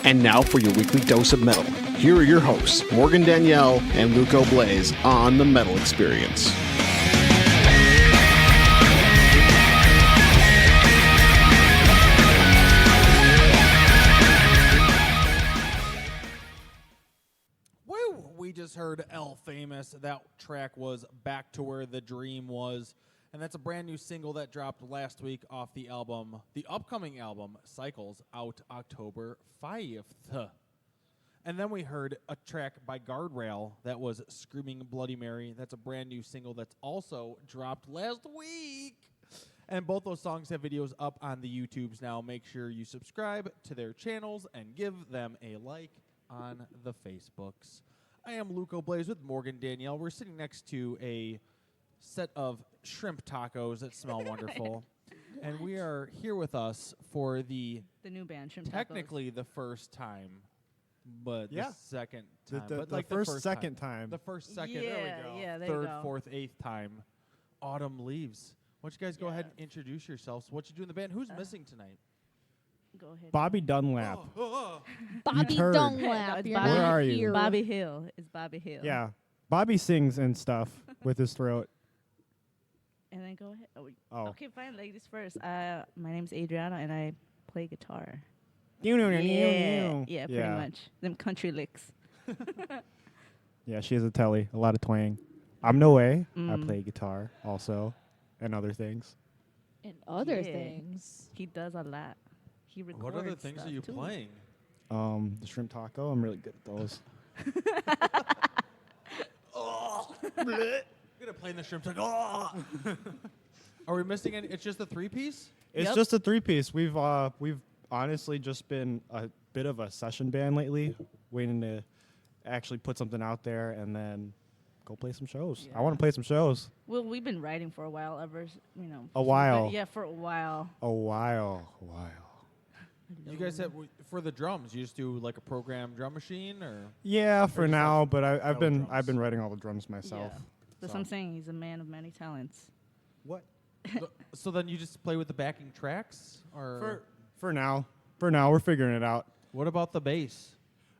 And now for your weekly dose of metal. Here are your hosts, Morgan Danielle and Luco Blaze on The Metal Experience. Woo! We just heard El Famous. That track was Back to Where the Dream Was. And that's a brand new single that dropped last week off the album, the upcoming album, Cycles, out October 5th. And then we heard a track by Guardrail that was Screaming Bloody Mary. That's a brand new single that's also dropped last week. And both those songs have videos up on the YouTubes now. Make sure you subscribe to their channels and give them a like on the Facebooks. I am Luco Blaze with Morgan Danielle. We're sitting next to a set of shrimp tacos that smell wonderful. And we are here with us for the new band, Shrimp Tacos. technically the first time, but Yeah. the second time. The but like first, second time. The first, second, Yeah, there we go. yeah, there you Third, go. fourth, eighth time. Autumn Leaves. Why don't you guys go ahead and introduce yourselves? What you do in the band? Who's missing tonight? Go ahead. Bobby Dunlap. Bobby turd. Dunlap. It's You're Bobby. not Where are you? here. Bobby Hill. It's Bobby Hill. Yeah. Bobby sings and stuff with his throat. And then go ahead. Oh. Okay, fine. Ladies first. My name's Adriana, and I play guitar. Yeah, Yeah, pretty much. Them country licks. Yeah, she has a telly, a lot of twang. I'm Noe. I Mm. play guitar also, and other things. And other Yeah. things. He does a lot. He records What other things are stuff, you too. playing? The shrimp taco, I'm really good at those. I'm gonna play in the shrimp taco. Are we missing any? It's just a three-piece? It's Yep. just a three-piece. We've honestly just been a bit of a session band lately, waiting to actually put something out there and then go play some shows. I want to play some shows. Well, we've been writing for a while, A while. Yeah, for a while. A while. You guys have for the drums. You just do like a programmed drum machine, or Yeah, for just now, like but I've metal been drums? writing all the drums myself. Yeah. That's So. what I'm saying. He's a man of many talents. What? so then you just play with the backing tracks, or For now, we're figuring it out. what about the bass?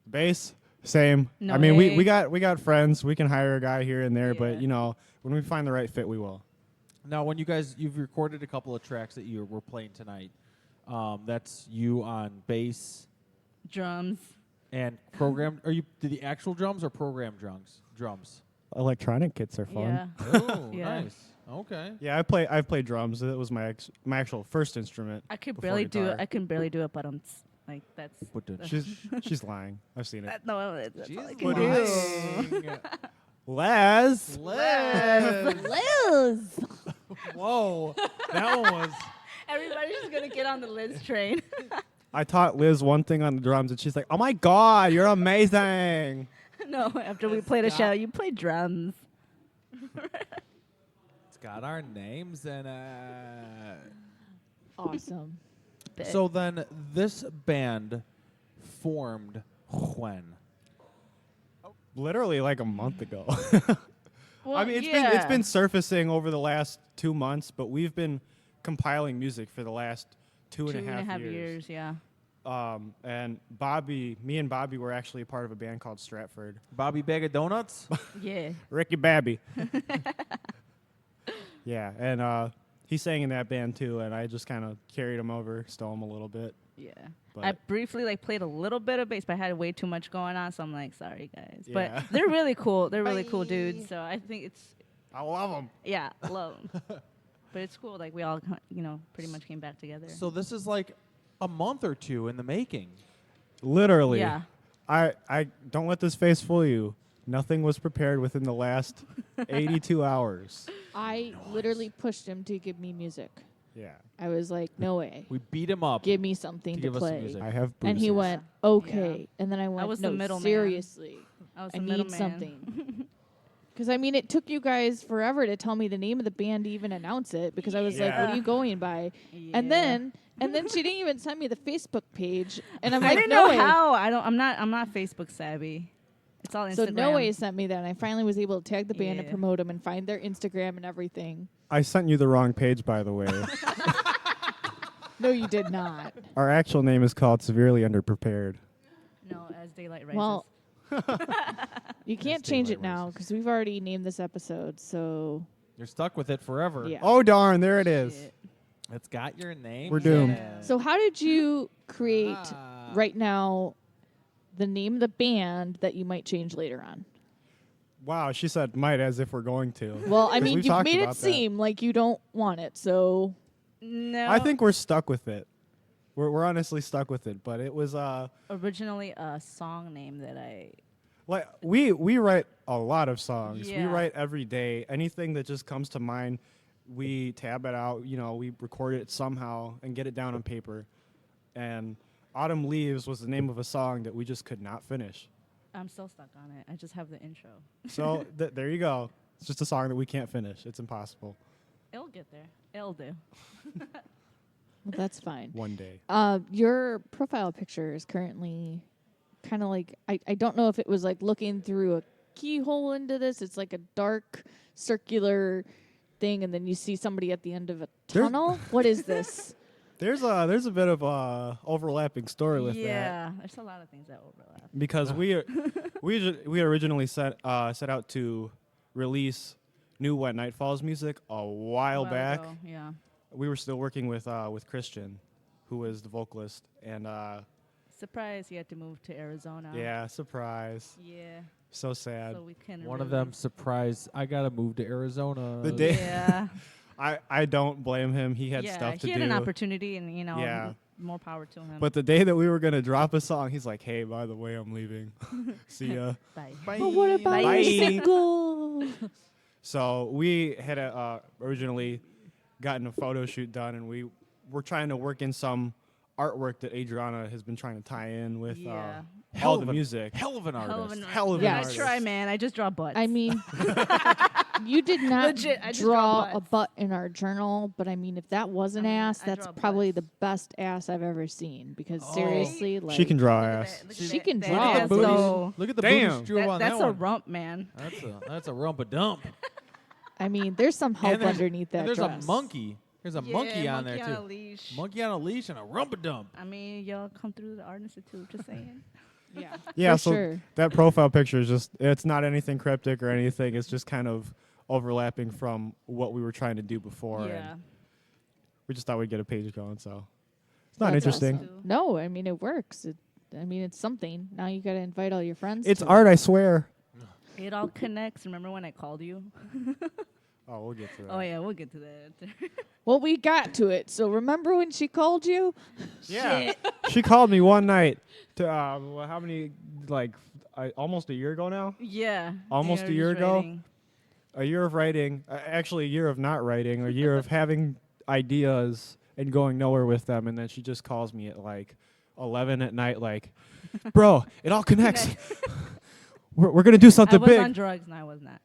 Bass, same. No I mean, way. we got friends. We can hire a guy here and there, Yeah. but when we find the right fit, we will. Now, when you've recorded a couple of tracks that you were playing tonight. That's you on bass Drums. and programmed. Are you the actual drums or programmed drums? Electronic kits are fun. Yeah. Oh, Yeah. nice. Okay. Yeah, I've played drums. That was my actual first instrument. I could before barely do guitar. it. I can barely do it, but I'm like that's. Put the She's lying. I've seen it. That, no, that's all I She's can do. lying. Les. Liz! Whoa, that one was. Everybody's just gonna get on the Liz train. I taught Liz one thing on the drums, and she's like, "Oh my God, you're amazing!" No, after we played a show, you play drums. It's got our names in it. Awesome. So then, this band formed when? Literally like a month ago. Well, I mean, it's been surfacing over the last 2 months, but we've been compiling music for the last two and a half years. Yeah. And me and Bobby were actually a part of a band called Stratford. Bobby Bag of Donuts? Yeah. Ricky Babby. Yeah, and he sang in that band too, and I just kind of carried him over, stole him a little bit. Yeah. But I briefly played a little bit of bass, but I had way too much going on, so I'm like, sorry guys. Yeah. But they're really cool. They're really cool dudes. So I think it's I love him. yeah, love 'em. But it's cool. Like we all, pretty much came back together. So this is like a month or two in the making. Literally. Yeah. I don't let this face fool you. Nothing was prepared within the last 82 hours. I literally pushed him to give me music. Yeah. I was like, no way. We beat him up. Give me something To to give us some play. music. I have And he bruises. went, okay. And then I went, was no, the middleman. seriously. I was I the need middleman. something. Because, I mean, it took you guys forever to tell me the name of the band to even announce it. Because I was like, what Yeah. are you going by? Yeah. And then she didn't even send me the Facebook page. And I'm I like, didn't no know way. how. I'm not Facebook savvy. It's all Instagram. So no way sent me that. And I finally was able to tag the band and Yeah. promote them and find their Instagram and everything. I sent you the wrong page, by the way. No, you did not. Our actual name is called Severely Underprepared. As daylight rises. Well, you can't change it daylight now rises. because we've already named this episode. So You're stuck with it forever. yeah. Oh darn, there it is. Shit. It's got your name. We're doomed. Yeah. So how did you create Ah. right now the name of the band that you might change later on? Wow, she said might as if we're going to. Well, I 'Cause mean, we've you've talked made it about that. seem like you don't want it. So No. I think we're stuck with it. We're honestly stuck with it, but it was originally a song name that I. like we write a lot of songs. We Yeah. write every day. Anything that just comes to mind, we tab it out. You know, we record it somehow and get it down on paper. And Autumn Leaves was the name of a song that we just could not finish. I'm still stuck on it. I just have the intro. So there you go. It's just a song that we can't finish. It's impossible. It'll get there. It'll do. well, that's fine. One day. Your profile picture is currently kind of like I don't know if it was like looking through a keyhole into this. It's like a dark circular thing, and then you see somebody at the end of a There's- tunnel. What is this? There's a bit of a overlapping story with that. Yeah, there's a lot of things that overlap. Because we originally set out to release new When Night Falls music a while back. Ago, yeah. We were still working with Christian, who was the vocalist, and Surprise! He had to move to Arizona. yeah, surprise, Yeah. so sad. So we can. One of them surprised. I gotta move to Arizona. The day- Yeah. I don't blame him. He had yeah. stuff to He do. had an opportunity, and Yeah. more power to him. But the day that we were gonna drop a song, he's like, "Hey, by the way, I'm leaving. See ya." Bye. But what about Bye. your single? So we had originally gotten a photo shoot done, and we were trying to work in some artwork that Adriana has been trying to tie in with Yeah. all the music. Hell of an artist. Hell of an Hell of an I artist. try, man. I just draw butts. I mean, you did not Legit, I just draw draw a butts. butt in our journal, but I mean, if that was an I mean, ass, I that's draw probably butts. the best ass I've ever seen. Because Oh. seriously, like She can draw Look at ass. that- look at She that- can that draw. Look at ass, the booties. though. Look at the Damn. booties you drew on That's that a one. rump, man. That's a rump a dump. I mean, there's some help And there's- underneath that and there's dress. a monkey. There's a monkey Yeah, on there monkey on too. a leash. Monkey on a leash and a rump a dump. I mean, y'all come through the Art Institute. Just saying. Yeah, Yeah, for so sure. that profile picture is just—it's not anything cryptic or anything. It's just kind of overlapping from what we were trying to do before. Yeah. And we just thought we'd get a page going, so it's not That's interesting. awesome. No, I mean it works. I mean it's something. Now you got to invite all your friends. It's to art, I swear. It all connects. Remember when I called you? Oh, we'll get to that. Oh yeah, we'll get to that. Well, we got to it. So remember when she called you? Yeah. She called me one night to well, how many almost a year ago now? Yeah. Almost Yeah, a year just ago? writing. A year of writing, actually a year of not writing, a year of having ideas and going nowhere with them, and then she just calls me at like 11 at night, like, bro, it all connects. we're gonna do I something was big. on drugs. No, I was not.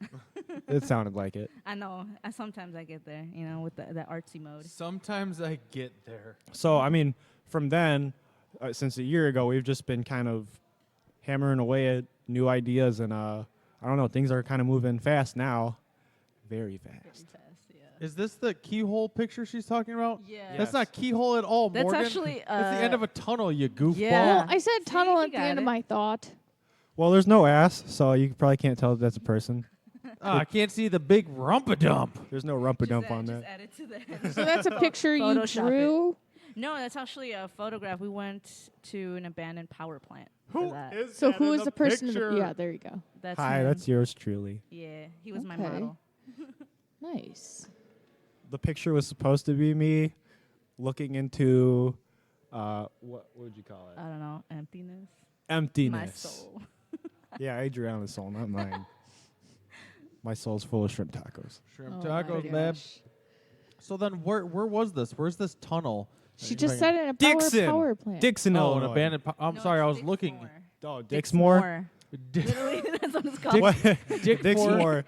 It sounded like it. I know. Sometimes I get there, with the artsy mode. Sometimes I get there. So I mean, from then, since a year ago, we've just been kind of hammering away at new ideas, and I don't know, things are kind of moving fast now, very Pretty fast. fast, yeah. Is this the keyhole picture she's talking about? Yeah. That's not keyhole at all, That's Morgan. actually, That's the end of a tunnel, you goofball. yeah. Well, I said See, tunnel you at the got end of it. my thought. Well, there's no ass, so you probably can't tell that that's a person. I can't see the big rump a dump. There's no rumpa dump on Just that. add it to the So that's a picture you Photoshop it. drew. No, that's actually a photograph. We went to an abandoned power plant. for that. So who is the person? Yeah, there you go. That's Hi, him. that's yours truly. Yeah, he was my Okay. model. Nice. The picture was supposed to be me looking into what would you call it? I don't know, emptiness. Emptiness. My soul. Yeah, Adriana's soul, not mine. My soul's full of shrimp tacos. Shrimp Oh my tacos, babe. gosh. So then where was this? Where's this tunnel? She just said in a power plant. Dixon, Oh, an Illinois. abandoned. I'm No, sorry, I it's was looking. Dixmoor. Oh, Dixmoor. Literally, that's what it's called. What? Dick Dixmoor.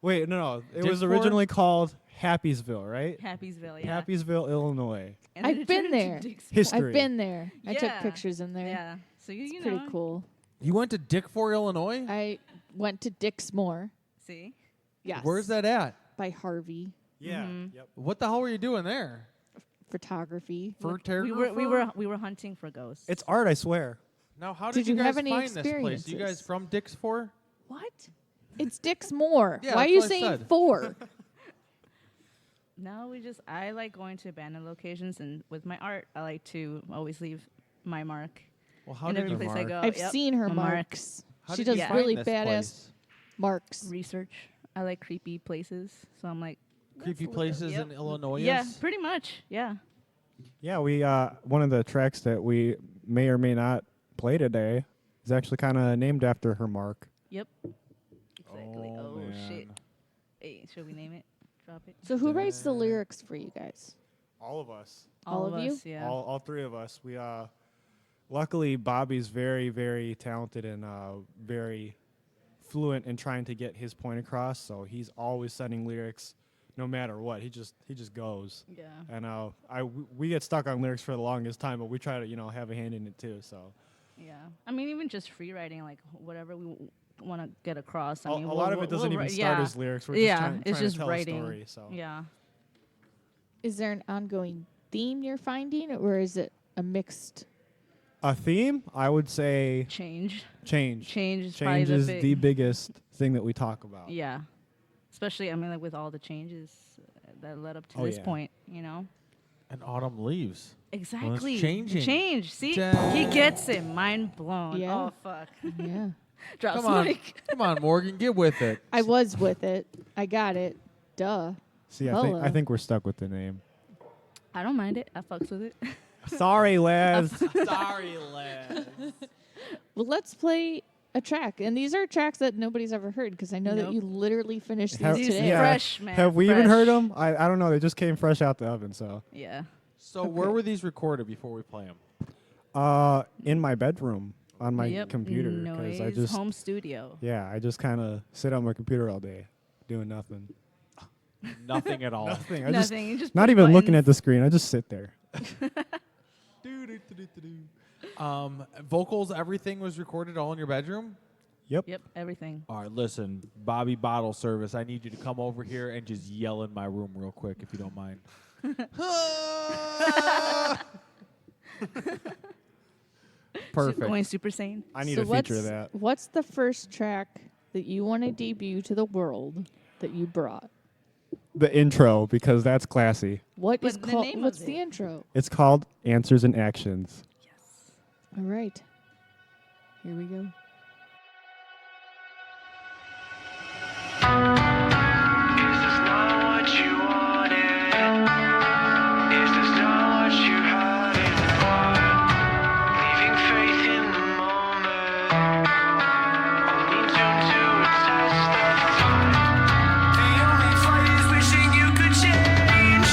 Wait, no. It was Dickmore? originally called Happysville, right? Happysville, yeah. Happysville, Illinois. And then I've it been turned into there. Dixmoor. History. I've been there. I took Yeah. pictures in there. Yeah. So you, It's you pretty know. cool. You went to Dickford, Illinois? I went to Dixmoor. See? Yes. Where's that at? By Harvey Yeah. Mhm. Yep. What the hell were you doing there? Photography. Fur We were photographer? we were hunting for ghosts. It's art, I swear. Now, how Did did you you have guys any find this place? You guys experiences? from Dixfor? What? It's Dixmoor. Yeah, Why are that's you what I saying said. 4? No, I like going to abandoned locations, and with my art, I like to always leave my mark Well, how in did every you place I mark? go. I've Yep, seen her my mark. marks. How She did does you really find this badass place? marks. Research. I like creepy places, so I'm like, Creepy let's look up- places yep. in Illinois. Yeah, pretty much. Yeah. Yeah, we one of the tracks that we may or may not play today is actually kind of named after her mark. Yep. Exactly. Oh, Oh, shit. man. Hey, should we name it? Drop it. So who writes the lyrics for you guys? All of us. All of you? us, yeah. All 3 of us. We luckily Bobby's very, very talented and very fluent in trying to get his point across. So he's always sending lyrics, no matter what. He just goes. Yeah. And we get stuck on lyrics for the longest time, but we try to have a hand in it too. So Yeah. I mean, even just free writing, like whatever we want to get across. I mean, a lot of it doesn't even start as lyrics. We're just trying it's to just tell writing. a story. So Yeah. Is there an ongoing theme you're finding, or is it a mixed? a theme, I would say Change. change. Change is probably Change the is big. the biggest thing that we talk about. Yeah. Especially, I mean, like with all the changes that led up to Oh, this yeah. point, you know. And autumn leaves. Exactly. changing. Change. See, Dang. he gets it. Mind blown. Yeah. Oh fuck. Yeah. Drops Come on, mic. come on, Morgan, get with it. I was with it. I got it. Duh. See, I Hello. think we're stuck with the name. I don't mind it. I fucks with it. Sorry, Les. Sorry, lad. Well, let's play a track. And these are tracks that nobody's ever heard because I know that Nope. you literally finished these Have- These today. yeah. fresh, man. Have we even heard fresh. them? I don't know. They just came fresh out the oven. So Yeah. So where were these recorded before we play them? in my bedroom on my Yep. computer Noise I just home studio. I just kind of sit on my computer all day doing nothing. Nothing at all. Nothing. I Nothing. You just not push even looking at buttons. the screen. I just sit there. Vocals, everything was recorded all in your bedroom? Yep. Yep. Everything. All right, listen, Bobby Bottle Service, I need you to come over here and just yell in my room real quick, if you don't mind. Perfect. Going super sane. I need So a feature of what's- that. What's the first track that you want to debut to the world that you brought? The intro, because that's classy. What But is the called? name of What's the it. intro? It's called Answers and Actions. All right. Here we go. Is this not what you wanted? Is this not what you had in mind? Leaving faith in the moment, only tuned to a test of time. The only fight is wishing you could change.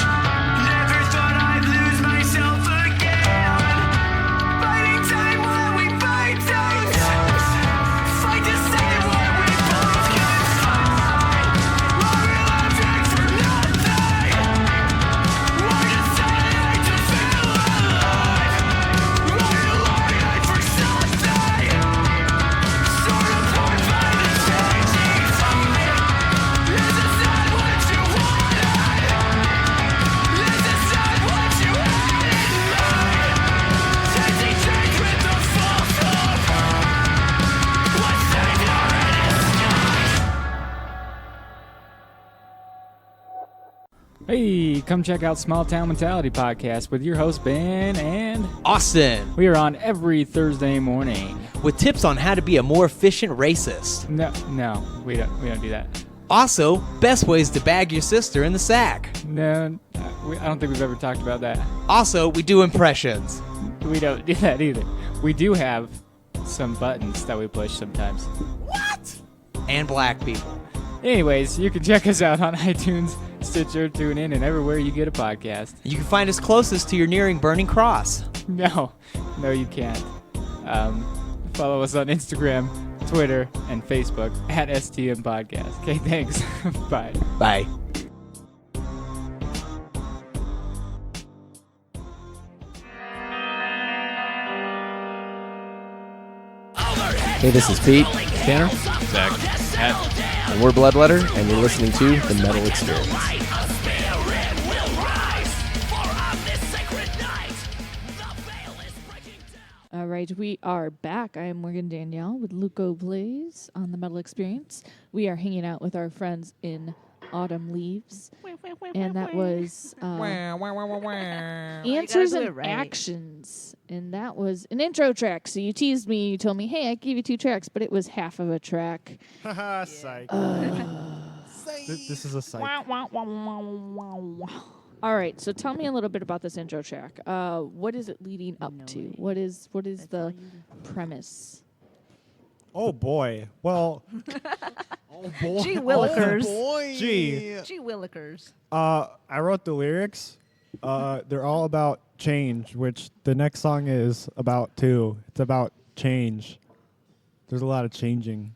Never thought I'd lose myself again. Fighting time while we fight don't fight to save what we both can find. While we're living for nothing, why decide to feel alive? Why rely for something? Sort of born by the changing tide. Is this not what you wanted? Is this not what you had in mind? Tasting drink with the false hope. What savior in disguise? Hey, come check out Small Town Mentality Podcast with your host Ben, and Austin, we are on every Thursday morning. with tips on how to be a more efficient racist. No, we don't do that. Also, best ways to bag your sister in the sack. No, I don't think we've ever talked about that. Also, we do impressions. We don't do that either. We do have some buttons that we push sometimes. And black people. Anyways, you can check us out on iTunes, Stitcher, TuneIn, and everywhere you get a podcast. You can find us closest to your nearing burning cross. No, you can't. Follow us on Instagram, Twitter, and Facebook at STM Podcast. Okay, thanks. Bye. Bye. Hey, this is Pete, Tanner, Zach, Matt, and we're Bloodletter, and you're listening to The Metal Experience. All right, we are back. I am Morgan Danielle with Luco Blaze on the Metal Experience. We are hanging out with our friends in Autumn Leaves, and that was Answers do and it right. Actions, and that was an intro track. So you teased me. You told me, "Hey, I gave you 2 tracks, but it was half of a track." Haha, psych. This is a psych. All right, so tell me a little bit about this intro track. What is it leading up to? What is the premise? Oh boy. Well, Oh boy! Gee willikers. gee. Gee willikers. I wrote the lyrics. They're all about change, which the next song is about too. It's about change. There's a lot of changing.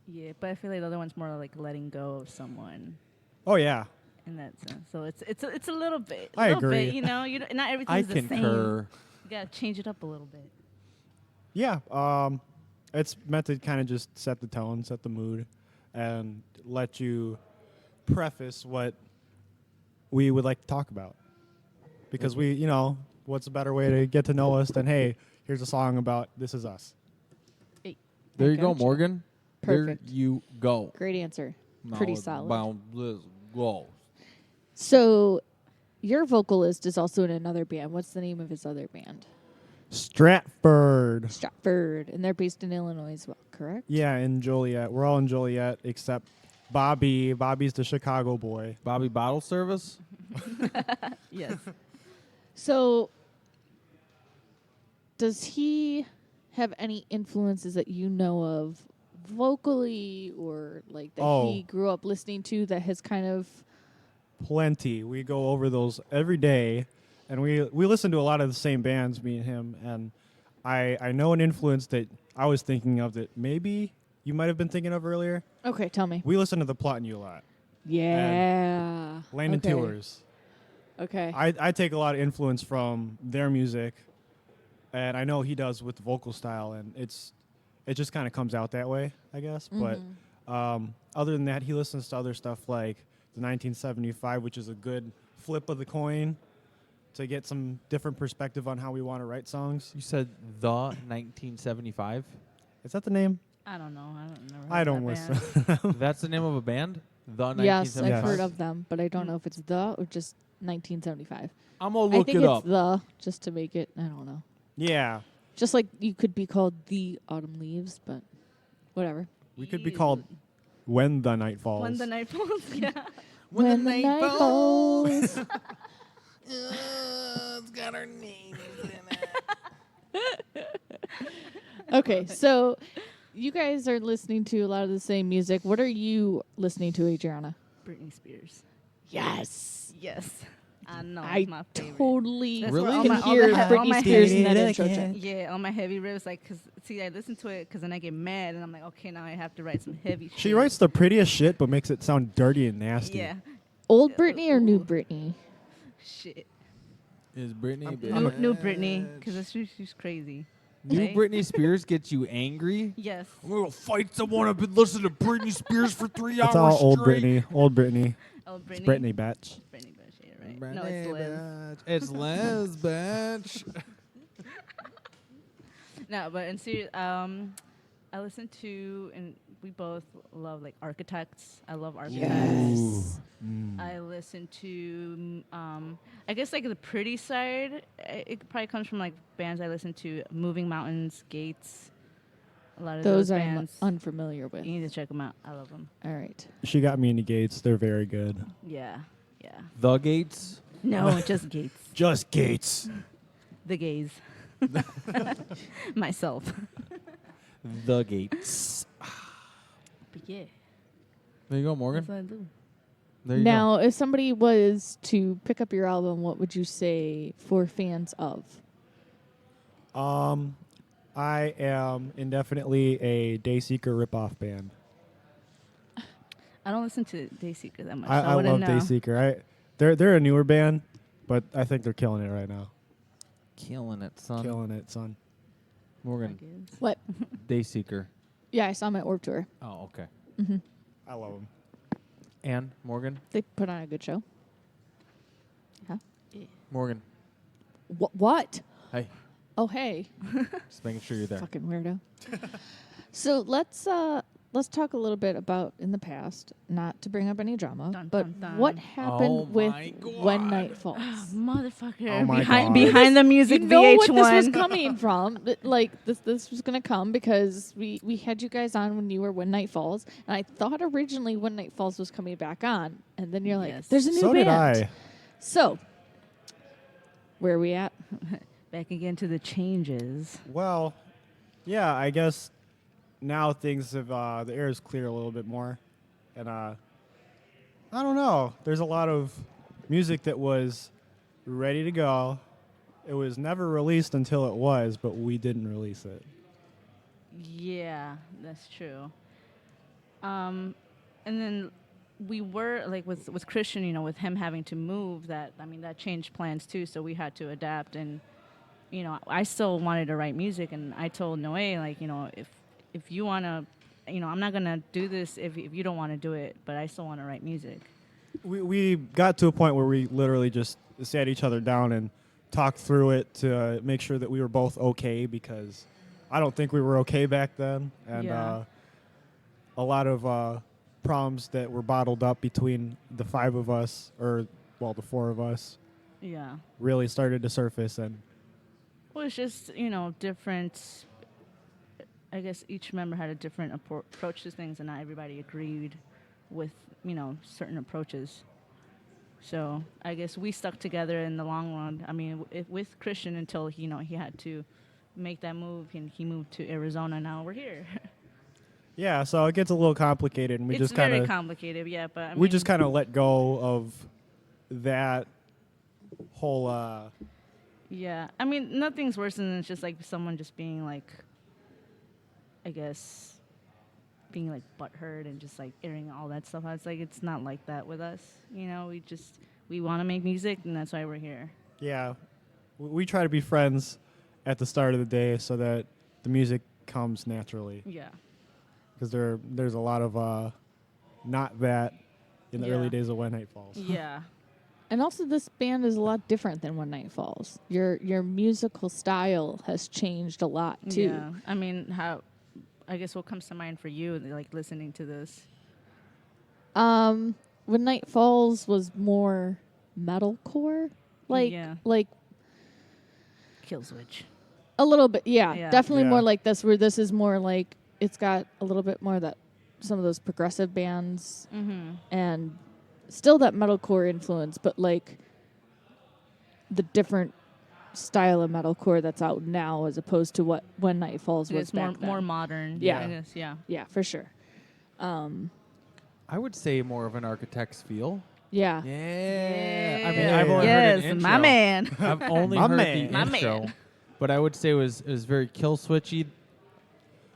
Yeah, but I feel like the other one's more like letting go of someone Oh yeah. in that sense. So it's a little bit. I little agree. Bit, you know, not I everything's the same. concur. You gotta change it up a little bit. Yeah. It's meant to kind of just set the tone, set the mood, and let you preface what we would like to talk about. Because we, what's a better way to get to know us than, hey, here's a song about this is us. There you go, Gotcha. Morgan. Perfect. There you go. Great answer. Now Pretty it's solid. bound- let's go. So, your vocalist is also in another band. What's the name of his other band? Stratford. Stratford, and they're based in Illinois as well, correct? Yeah, in Joliet. We're all in Joliet except Bobby. Bobby's the Chicago boy. Bobby Bottle Service. Yes. So, does he have any influences that you know of vocally or like that Oh. he grew up listening to that has kind of Plenty. We go over those every day, and we listen to a lot of the same bands, me and him. And I know an influence that I was thinking of that maybe you might have been thinking of earlier. Okay, tell me. We listen to the Plot and You a lot. Yeah. Landon okay. Tours. Okay. I take a lot of influence from their music, and I know he does with the vocal style, and it just kind of comes out that way, I guess. Mhm. But other than that, he listens to other stuff like the 1975, which is a good flip of the coin to get some different perspective on how we want to write songs. You said the 1975. Is that the name? I don't know. Never heard I of don't that listen. band. That's the name of a band. The Yes, 1975. I've heard of them, but I don't know if it's the or just 1975. I'm gonna I look think it it's up. the just to make it. I don't know. Yeah, Just like you could be called the Autumn Leaves, but whatever. we could be called When the Night Falls. When the night falls. Yeah. When the night falls. It's got our names in it. Okay, so you guys are listening to a lot of the same music. What are you listening to, Adriana? Britney Spears. Yes. Yes. I know. I it's my favorite. totally That's Really? where all can my- all hear the- all Britney my Spears in heavy- that intro track. Yeah, all my heavy riffs, like, cause see, I listen to it, cause then I get mad, and I'm like, okay, now I have to write some heavy. She shit. writes the prettiest shit, but makes it sound dirty and nasty. Yeah. Old Britney or new Ooh. Britney? Shit. Is Britney? New Britney, cause she's crazy. New right? Britney Spears gets you angry. Yes. I'm gonna fight someone. I've been listening to Britney Spears for 3 hours It's all old straight. Britney. Old Britney. Oh, Britney. It's Britney, bitch. Britney, bitch, yeah, right. No, it's Liz. Bitch. It's Liz, bitch. No, but in serious, I listen to, and we both love like Architects. I love Architects. I listen to, I guess like the pretty side. It probably comes from like bands I listen to: Moving Mountains, Gates. A lot of Those those I'm bands. unfamiliar with. You need to check them out. I love them. All right. She got me into Gates. They're very good. Yeah, yeah. The Gates. No, just Gates. Just Gates. The gays. Myself. The Gates. But yeah, There you go, that's Morgan. what I do. There you Now, if somebody was to pick up your album, what would you say for fans of? I am indefinitely a Dayseeker ripoff band. I don't listen to Dayseeker that much. I wouldn't love know. Dayseeker. They're a newer band, but I think they're killing it right now. go. Killing it, son. Killing it, son. Morgan. What? Dayseeker. Yeah, I saw them at Warped Tour. Oh, okay. I love them. And Morgan. They put on a good show. Morgan. What? Hey. Oh, hey. Just making sure you're there. Fucking weirdo. So let's talk a little bit about in the past, not to bring up any drama, Dun, but dun, dun. what happened Oh with my God. When Night Falls? Motherfucker. Oh my God. behind the music You know VH1. what this was coming from. Like this was gonna come because we had you guys on when you were When Night Falls, and I thought originally When Night Falls was coming back on, and then you're like, Yes. "There's a new So band." did I. So, where are we at? Back again to the changes. Well, yeah, I guess now things have the air is clear a little bit more, and I don't know. There's a lot of music that was ready to go. It was never released until it was, but we didn't release it. Yeah, that's true. And then we were like with Christian, you know, with him having to move, that changed plans too. So we had to adapt, and you know, I still wanted to write music, and I told Noe, like, you know, if you wanna, you know, I'm not gonna do this if you don't want to do it, but I still want to write music. We got to a point where we literally just sat each other down and talked through it to make sure that we were both okay, because I don't think we were okay back then, and Yeah. a lot of problems that were bottled up between the five of us, or well, the four of us, Yeah. really started to surface. And Well, it's just, you know, different. I guess each member had a different approach to things, and not everybody agreed with, you know, certain approaches. So I guess we stuck together in the long run. I mean, with Christian until he had to make that move, and he moved to Arizona. Now we're here. yeah, so it gets a little complicated, and we It's just kind very of complicated, yeah. But I we mean, just kind of let go of that whole. yeah. I mean, nothing's worse than it's just like someone just being like, I guess, being like butthurt and just like airing all that stuff out. It's like, it's not like that with us. You know, we want to make music, and that's why we're here. Yeah, we try to be friends at the start of the day so that the music comes naturally. Yeah. Because there's a lot of not that in the Yeah. early days of When Night Falls. Yeah. And also, this band is a lot different than When Night Falls. Your musical style has changed a lot too. Yeah. I mean, I guess what comes to mind for you, like listening to this? When Night Falls was more metalcore, Yeah. like Killswitch. a little bit. Yeah, Yeah. definitely Yeah. more like this. Where this is more like it's got a little bit more of that some of those progressive bands Mm-hmm. and still that metalcore influence, but like the different style of metalcore that's out now as opposed to what When Night Falls was It's more back then. more modern. Yeah. I guess, yeah. Yeah, for sure. I would say more of an Architect's feel. Yeah. Yeah. I mean, I've only yes, heard an my intro. man. I've only My heard man. the My intro, man. but I would say it was very kill switchy.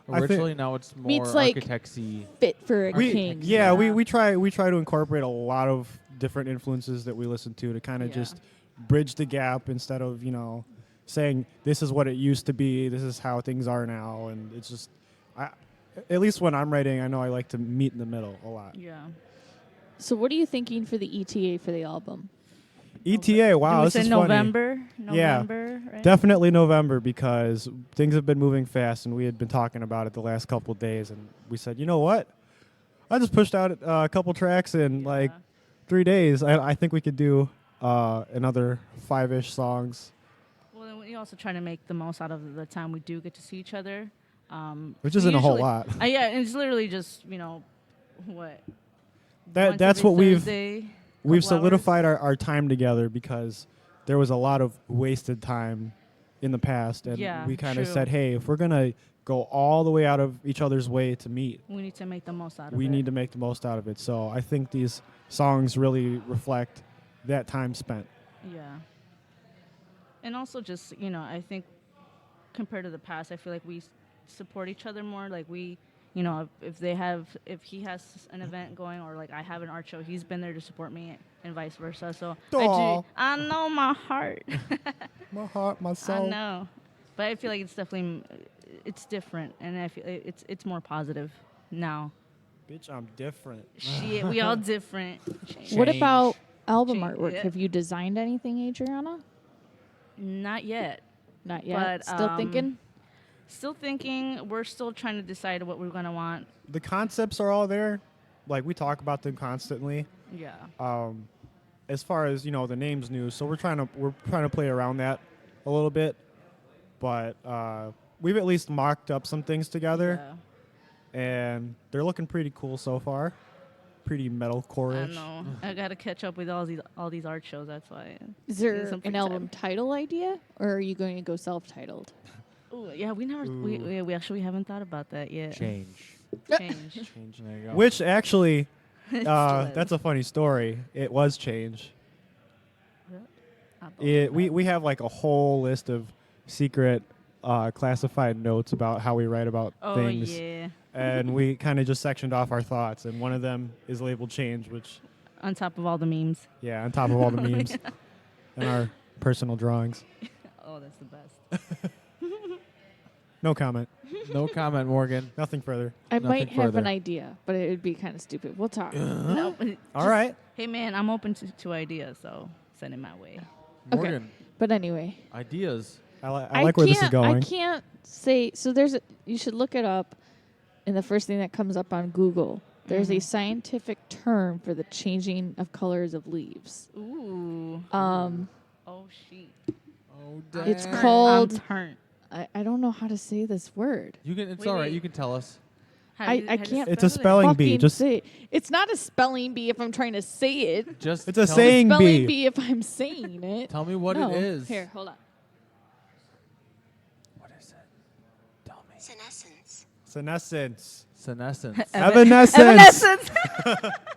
I think- Originally, now it's more Meets, like, Architectsy. Fit for a We, king. yeah, Yeah. we try to incorporate a lot of different influences that we listen to kind of Yeah. just bridge the gap instead of, you know, saying this is what it used to be, this is how things are now, and it's just at least when I'm writing, I know I like to meet in the middle a lot. Yeah. So what are you thinking for the ETA for the album? ETA, wow, we this said is funny. November. Yeah. November, right? Definitely November, because things have been moving fast, and we had been talking about it the last couple of days, and we said, you know what? I just pushed out a couple tracks in like 3 days. I think we could do another 5-ish songs, Well, then we also try to make the most out of the time we do get to see each other. which isn't a whole usually- lot. Yeah, it's literally just, you know, what? That's once what every we've Thursday, we've couple hours. solidified our time together, because there was a lot of wasted time in the past, and Yeah, we kind of true. said, hey, if we're gonna go all the way out of each other's way to meet, We need to make the most out of it. we need to make the most out of it. So I think these songs really reflect that time spent. Yeah. And also just, you know, I think compared to the past, I feel like we support each other more. Like we, you know, if he has an event going, or like I have an art show, he's been there to support me, and vice versa. So Aw. I know my heart. My heart, my I soul. know. But I feel like it's definitely, it's different, and I feel it's more positive now. Bitch, I'm different. Shit, we all different. What about album Change, artwork? yeah. Have you designed anything, Adriana? Not yet. Not yet. But, Still thinking. Still thinking. We're still trying to decide what we're gonna want. The concepts are all there. Like, we talk about them constantly. Yeah. As far as, the name's new, so we're trying to play around that a little bit. But we've at least mocked up some things together, and they're looking pretty cool so far. Pretty I metalcore-ish. know. I gotta catch up with all these art shows. That's why. Is there Need some an free album time. title idea, or are you going to go self-titled? Ooh, yeah, we never. We actually haven't thought about that yet. Change. Change. There you go. Which actually, Still that's a funny story. It was Change. I believe We have like a whole list of secret classified notes about how we write about Oh things. yeah. And we kind of just sectioned off our thoughts, and one of them is labeled Change, which, On top of all the memes. yeah, on top of all the memes and our personal drawings. Oh, that's the best. No comment. No comment, Morgan. Nothing further. I Nothing might have an further. idea, but it would be kind of stupid. We'll talk. No, but All right. Hey man, I'm open to ideas, so send it my way. Morgan, But anyway, ideas. I like where this is can't- going. I can't say. So you should look it up, and the first thing that comes up on Google. There's a scientific term for the changing of colors of leaves. Ooh. Um, Oh shit. Oh, It's dang. called- I'm turned. I don't know how to say this word. You can. It's Wait, all right. wait. You can tell us. How I do you can't- It's a spell it? spelling bee. Fucking Just say it. It's not a spelling bee if I'm trying to say it. Just. It's a tell saying Me, Spelling bee. bee if I'm saying it. tell me what No. it is. Here, hold on. What is it? Tell me. Senescence. Senescence. Senescence. Evanescence.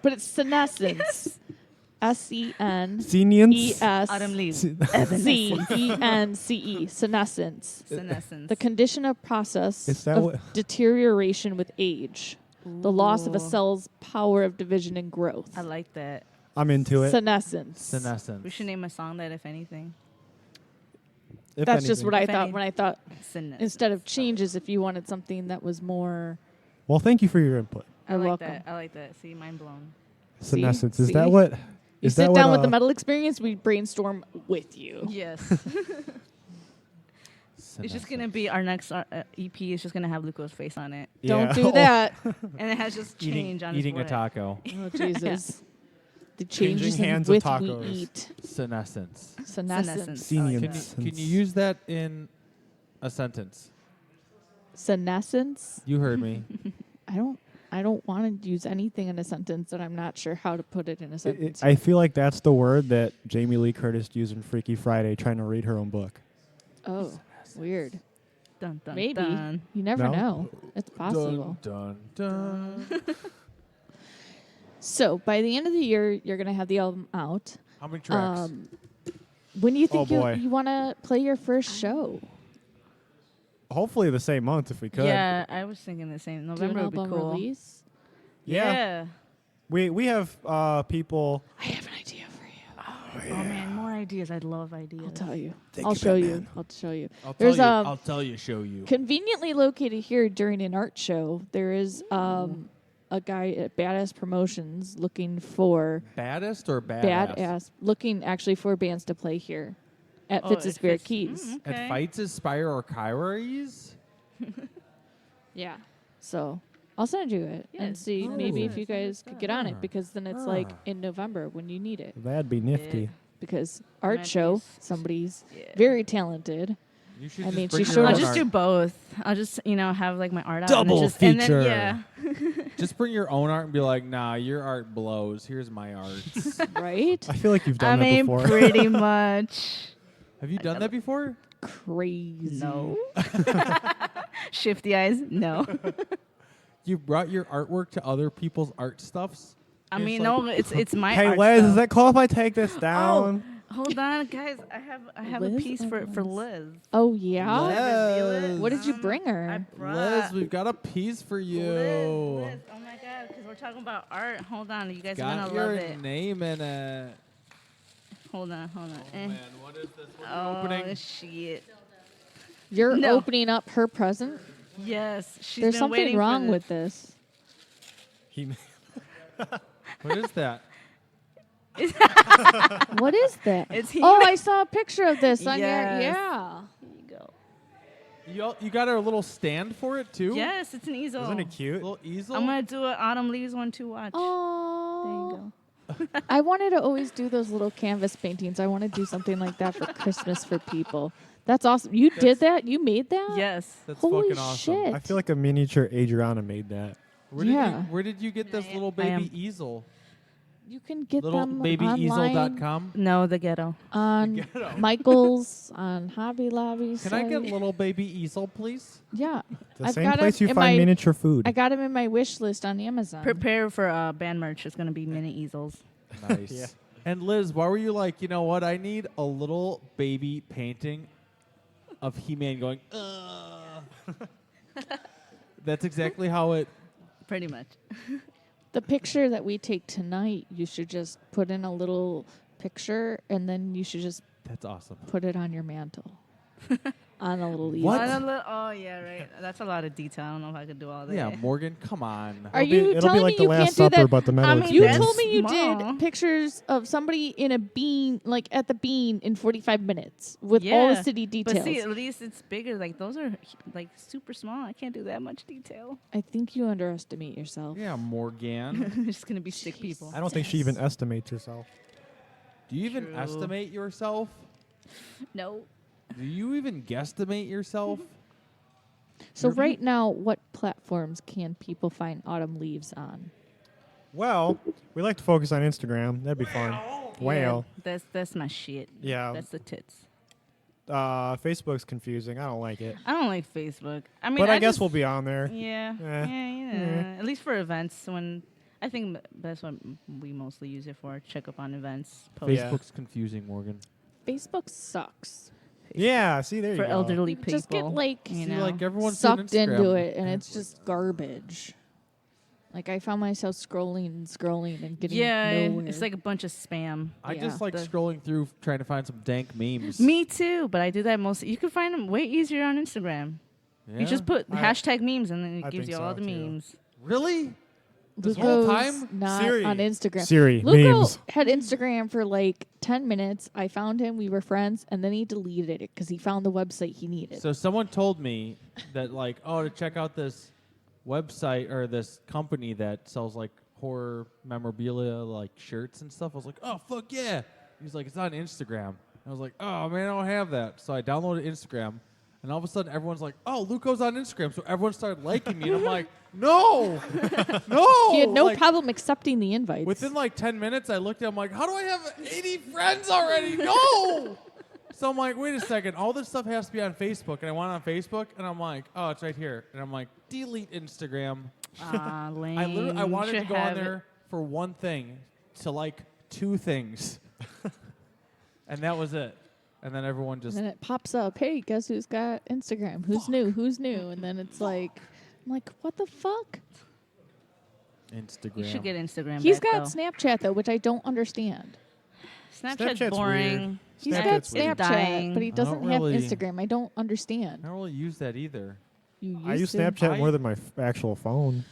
But it's senescence. SENES. Senience. Autumn leaves. CENCE. Senescence. Senescence. The condition of process Is that of what- deterioration with age. The loss of a Ooh. cell's power of division and growth. I like that. I'm into it. Senescence. Senescence. We should name a song that, if anything. If That's just anything. what I If thought any- when I thought Senescence. instead of changes, if you wanted something that was more. Well, thank you for your input. I You're like welcome. that. I like that. See, mind blown. See? Senescence. Is See? that what? You is that sit what, down with the metal experience, we brainstorm with you. Yes. It's just gonna be our next EP. Is just gonna have Luco's face on it, Don't Yeah. do that. and it has just change on eating his a forehead. taco. Oh, Jesus. The Changing changes hands in of with we tacos. eat. Senescence. Senescence. I like Senience. that. Can you use that in a sentence? Senescence. You heard me. I don't want to use anything in a sentence that I'm not sure how to put it in a sentence. I feel like that's the word that Jamie Lee Curtis used in Freaky Friday trying to read her own book. Oh, weird. Dun, dun, Maybe. dun. You never No? know. It's possible. Dun, dun, dun. So by the end of the year, you're going to have the album out. How many tracks? When do you think Oh, boy. you want to play your first show? Hopefully the same month if we could. Yeah, I was thinking the same. Do an November would be album cool. release? Yeah. We have people. I have an idea for you. Oh man, more ideas. I love ideas. I'll tell you. Thank I'll you, show you. Batman. I'll show you. I'll There's tell you. I'll tell you. Show you. conveniently located here during an art show. There is a guy at Badass Promotions looking for Baddest or badass? badass, looking actually for bands to play here at Oh, Fitz's it Spirit fits- Keys. okay. At Fights Aspire or Kyries? Yeah. So I'll send you it and Yes. see Oh. maybe if you Send guys us could that. get on it, because then it's like Ah. in November when you need it. That'd be nifty. Because art show, Nice. somebody's Yeah. very talented. You should I just mean, bring she your showed own I'll us- just art. do both. I'll just have like my art out. Double and, then, feature. yeah. Just bring your own art and be like, nah, your art blows. Here's my art. Right? I feel like you've I done that mean, before. pretty much. Have you done that before? Crazy. No. Shifty eyes. No. You brought your artwork to other people's art stuffs? I It's mean, like- no. It's my. Hey art Les, stuff. is that cool if I take this down? Hold on, guys. I have a Liz piece or for Liz? Liz. Oh, yeah? Les. What did you bring I her? brought Liz, we've got a piece for you. Liz. Oh my god, because we're talking about art. Hold on, you guys are Got gonna your love it. name in it. Hold on. Eh. Man, what is this? What Oh opening? shit. You're No. opening up her present? Yes, she's There's been something waiting wrong for with this. What is that? What is that? It's Oh, He-Man. I saw a picture of this on Yes. your. Yeah. Here you go. You got a little stand for it too? Yes, it's an easel. Isn't it cute? Little easel. I'm gonna do an autumn leaves one to watch. Oh. There you go. I wanted to always do those little canvas paintings. I want to do something like that for Christmas for people. That's awesome. You did that? You made that? Yes. That's Holy fucking awesome. shit. I feel like a miniature Adriana made that. Where did you get this little I am- baby easel? You can get them online Littlebabyeasel.com. No, the ghetto. on Ghetto. Michael's, on Hobby Lobby. Can I get a little baby easel, please? Yeah. The I've same got place 'em you in find my- miniature food. I got them in my wish list on Amazon. Prepare for band merch. It's gonna be mini easels. Nice. Yeah. And Liz, why were you like, you know what? I need a little baby painting of He-Man going, That's exactly how it. Pretty much. The picture that we take tonight, you should just put in a little picture, and then you should just That's awesome. put it on your mantle. On a little leaf. What? Oh yeah, right. That's a lot of detail. I don't know if I could do all that. Yeah, Morgan, come on. Are It'll be- you it'll telling be like me the you Last can't do Supper, that? but the metal I mean, You that's experience. told me you small. did pictures of somebody in a bean, like at the bean, in 45 minutes with all the Yeah, city details. But see, at least it's bigger. Like those are like super small. I can't do that much detail. I think you underestimate yourself. Yeah, Morgan. It's gonna be sick people. I don't think she even estimates herself. Do you even True. estimate yourself? No. Do you even guesstimate yourself? So right now, what platforms can people find Autumn Leaves on? Well, we like to focus on Instagram. That'd be fun. Whale. Yeah, that's my shit. Yeah. That's the tits. Facebook's confusing. I don't like it. I don't like Facebook. I mean, But I guess just- we'll be on there. Yeah. Eh. Yeah. At least for events, when I think that's what we mostly use it for. Check up on events. Post Yeah. Facebook's confusing, Morgan. Facebook sucks. Yeah, see, there you for go. elderly people. Just get like you See, know. like everyone's doing sucked into Instagram. it, and it's just garbage. Like I found myself scrolling and getting yeah, nowhere. it's like a bunch of spam. I Yeah. just like The- scrolling through trying to find some dank memes. Me too, but I do that most. You can find them way easier on Instagram. Yeah? You just put I- hashtag memes, and then it I gives think you all so, the too. memes. Really? This whole Luco's time? not Siri. on Instagram. Siri, Luco memes. had Instagram for like 10 minutes. I found him. We were friends, and then he deleted it because he found the website he needed. So someone told me that like, oh, to check out this website or this company that sells like horror memorabilia, like shirts and stuff. I was like, oh fuck yeah. He's like, it's on Instagram. I was like, oh man, I don't have that. So I downloaded Instagram, and all of a sudden everyone's like, oh, Luco's on Instagram. So everyone started liking me, and I'm like, no, no. he had no Like, problem accepting the invites. Within like 10 minutes, I looked at him like, how do I have 80 friends already? No! So I'm like, wait a second. All this stuff has to be on Facebook. And I went on Facebook, and I'm like, oh, it's right here. And I'm like, delete Instagram. Ah, lame. I wanted to Should go on have it. there for one thing to like two things. And that was it. And then everyone and just, then it pops up, hey, guess who's got Instagram? Who's new? Who's new? And then it's like, I'm like, what the fuck? Instagram. You should get Instagram. He's back, got though. Snapchat, though, which I don't understand. Snapchat's Snapchat's boring. weird. He's Snapchat's got It's Snapchat, dying. but he I don't doesn't have really- Instagram. I don't understand. I don't really use that either. You I use used to. Snapchat I- more than my actual phone.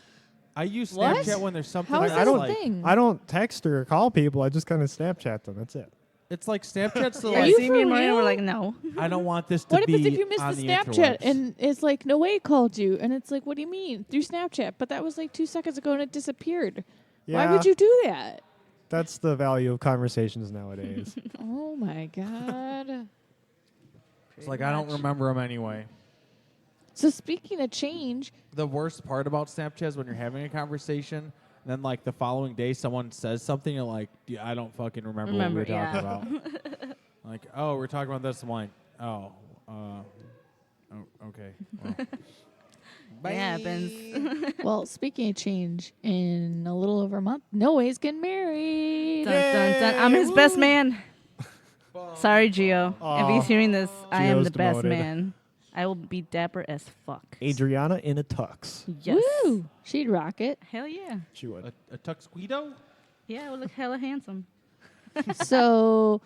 I use What? Snapchat when there's something How is that's that a like, thing? I don't text or call people. I just kind of Snapchat them. That's it. it's like Snapchat's the Yeah, like, you see for me and Maria were real? like, no. I don't want this to What be happens if you miss on the the Snapchat interwebs. and it's like, no way called you? And it's like, what do you mean? Through Snapchat. But that was like 2 seconds ago and it disappeared. Why would you do that? That's the value of conversations nowadays. Oh my God. It's like I don't remember them anyway. So speaking of change, The worst part about Snapchat is when you're having a conversation, and then like the following day someone says something, you're like, "Yeah, I don't fucking remember what we were talking about. Like, oh, we're talking about this. I'm like, oh, okay. Well. It happens. well, speaking of change, in a little over a month, Noah's getting married. Dun, dun, dun. I'm his best man. Sorry, Gio. If he's hearing this, I am Gio's the best demoted. man. I will be dapper as fuck. Adriana in a tux. Yes. Woo! She'd rock it. Hell yeah. She would. A tuxedo? Yeah, I would look hella handsome. So,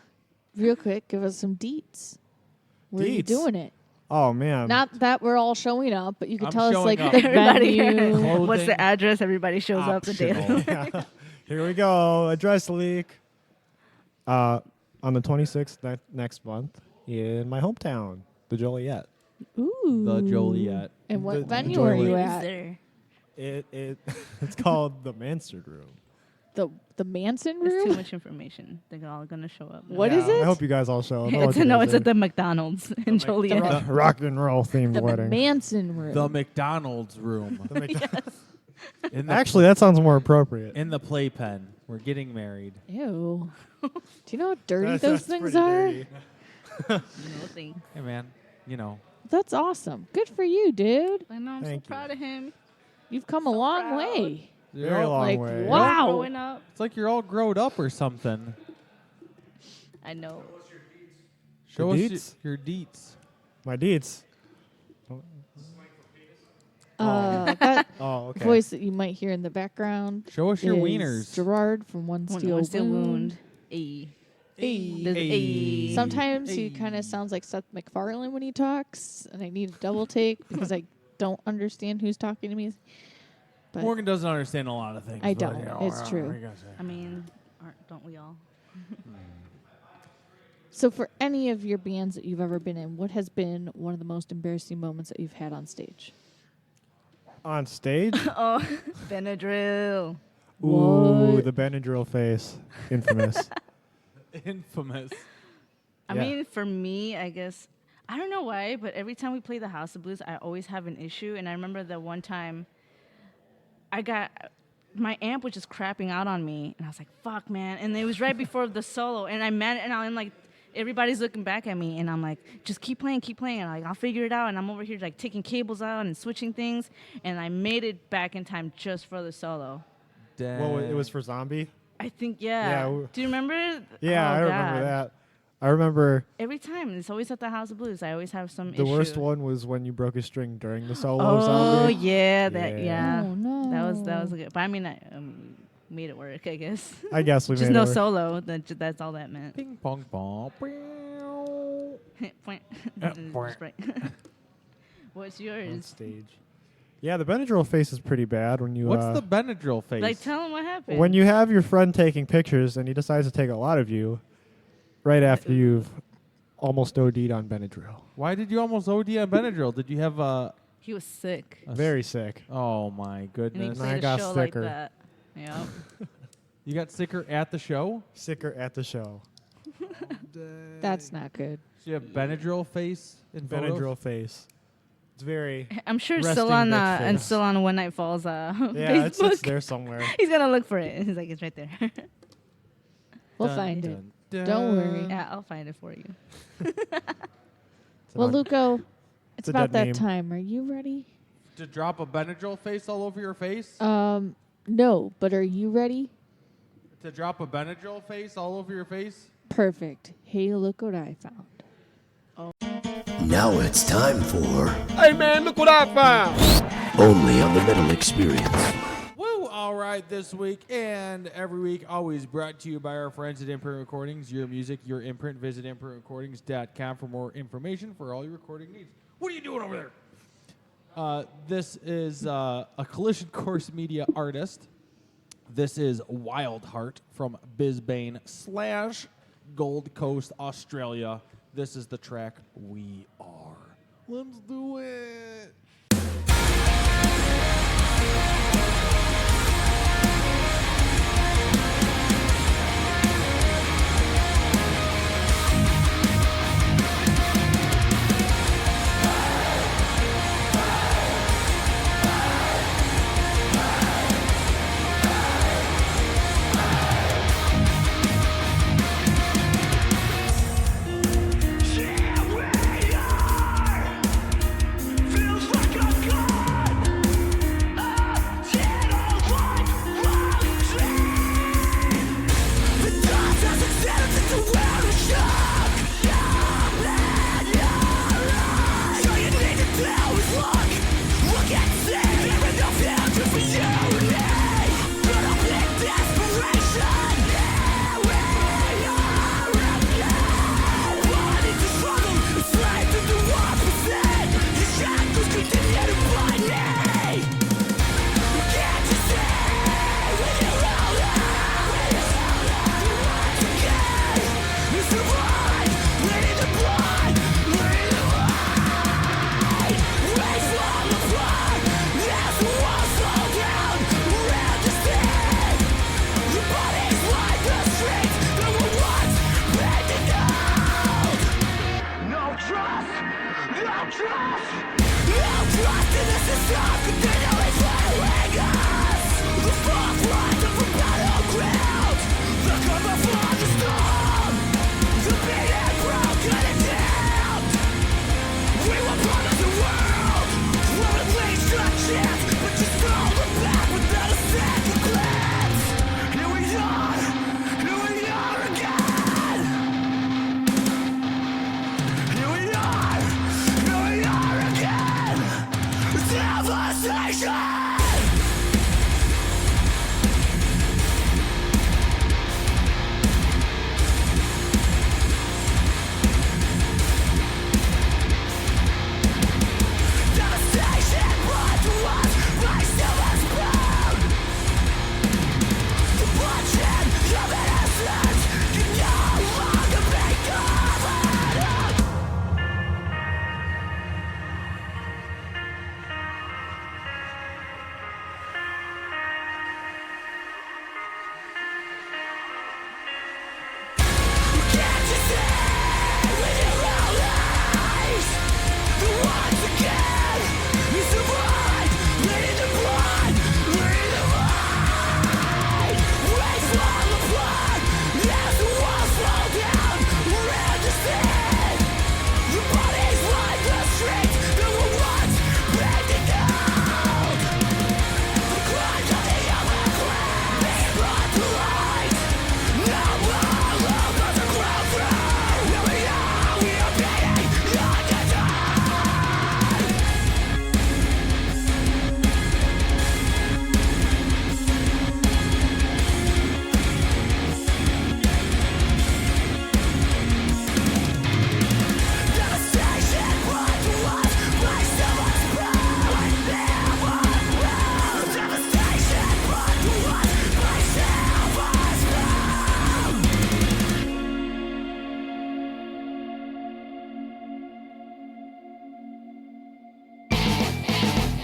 real quick, give us some deets. Where are you Deets? doing it? Oh man. Not that we're all showing up, but you could I'm tell us showing like up. the Everybody. venue. Clothing. What's the address? Everybody shows up the day. Optional. Here we go. Address leak. On the 26th next month in my hometown, the Joliet. Ooh. the Joliet. And what The venue are you Joliet. Is at? there? It's called the Mansard Room. The Manson It's too room? much information. They're all gonna show up. What is I it? hope you guys all show up. I know what It's, you no, guys it's do. at the McDonald's in Joliet. The rock and roll themed The wedding. Manson room. The McDonald's room. In the Actually, that sounds more appropriate. in the playpen. We're getting married. Ew. Do you know how dirty That's- those that's things pretty are? dirty. No thing. Hey man, you know. That's awesome. Good for you, dude. I know. I'm Thank so proud of him. You've come a long proud. way. Very long like, way. wow. Growing up. It's like you're all growed up or something. I know. Show us deets? your deets. My deets. That Oh, okay. voice that you might hear in the background Show us your is wieners. Gerard from One Steel, Wound. Ayy. Ayy. There's Ayy. ayy. Sometimes he kind of sounds like Seth MacFarlane when he talks, and I need a double take because I don't understand who's talking to me. But Morgan doesn't understand a lot of things. I but, don't. you know, It's true. what are you gonna say? I mean, don't we all? So, for any of your bands that you've ever been in, what has been one of the most embarrassing moments that you've had on stage? On stage? Oh, Benadryl. Ooh, What? the Benadryl face. Infamous. Infamous. I Yeah. mean, for me, I guess I don't know why, but every time we play the House of Blues, I always have an issue. And I remember the one time I got my amp was just crapping out on me, and I was like, "Fuck, man!" And it was right before the solo, and I'm like, everybody's looking back at me, and I'm like, "Just keep playing, and like I'll figure it out." And I'm over here like taking cables out and switching things, and I made it back in time just for the solo. Well, it was for Zombie? I think, Yeah, yeah. w- Do you remember? Yeah, Oh, I remember God. that. I remember Every time, it's always at the House of Blues. I always have some the issue. worst one was when you broke a string during the solo Oh Zombie. yeah, that Yeah. yeah. Oh, no. That was a good. But I mean, I made it work, I guess. I guess we Just made no it work. solo. That's all that meant. Ping pong ball. Point. Just right. What's On yours? stage. Yeah, the Benadryl face is pretty bad when you What's the Benadryl face? Like, tell him what happened. when you have your friend taking pictures and he decides to take a lot of you right after you've almost OD'd on Benadryl. Why did you almost OD on Benadryl? Did you have a? He was sick, Very sick. Oh my and he goodness! I played a got show sicker. like that. Yeah. You got sicker at the show? Sicker at the show. That's not good. So you have Benadryl face in photos? Benadryl face. It's very I'm sure Resting still on bitch and face. still on One Night Falls yeah, Facebook. it's there somewhere. He's gonna look for it. He's like, it's right there. We'll Dun, find dun, it. dun. Don't worry. Yeah, I'll find it for you. Well, Luco, it's a about dead that name. time. Are you ready? To drop a Benadryl face all over your face? No, but are you ready? To drop a Benadryl face all over your face? Perfect. Hey, look what I found. Now it's time for Hey man, look what I found! Only on the Metal Experience. Woo! All right, this week and every week, always brought to you by our friends at Imprint Recordings. Your music, your imprint. Visit imprintrecordings.com for more information for all your recording needs. What are you doing over there? This is a Collision Course Media artist. This is Wildheart from Bisbane / Gold Coast, Australia. This is the track We Are. Let's do it. Feels like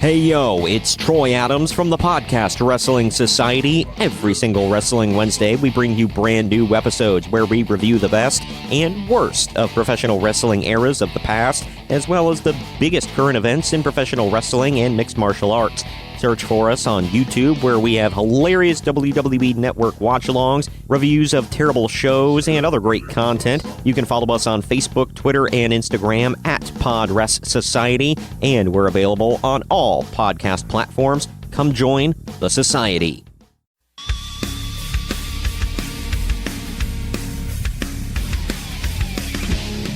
Hey yo, it's Troy Adams from the podcast Wrestling Society. Every single Wrestling Wednesday, we bring you brand new episodes where we review the best and worst of professional wrestling eras of the past, as well as the biggest current events in professional wrestling and mixed martial arts. Search for us on YouTube, where we have hilarious WWE Network watch-alongs, reviews of terrible shows, and other great content. You can follow us on Facebook, Twitter, and Instagram at PodRes Society, and we're available on all podcast platforms. Come join the Society.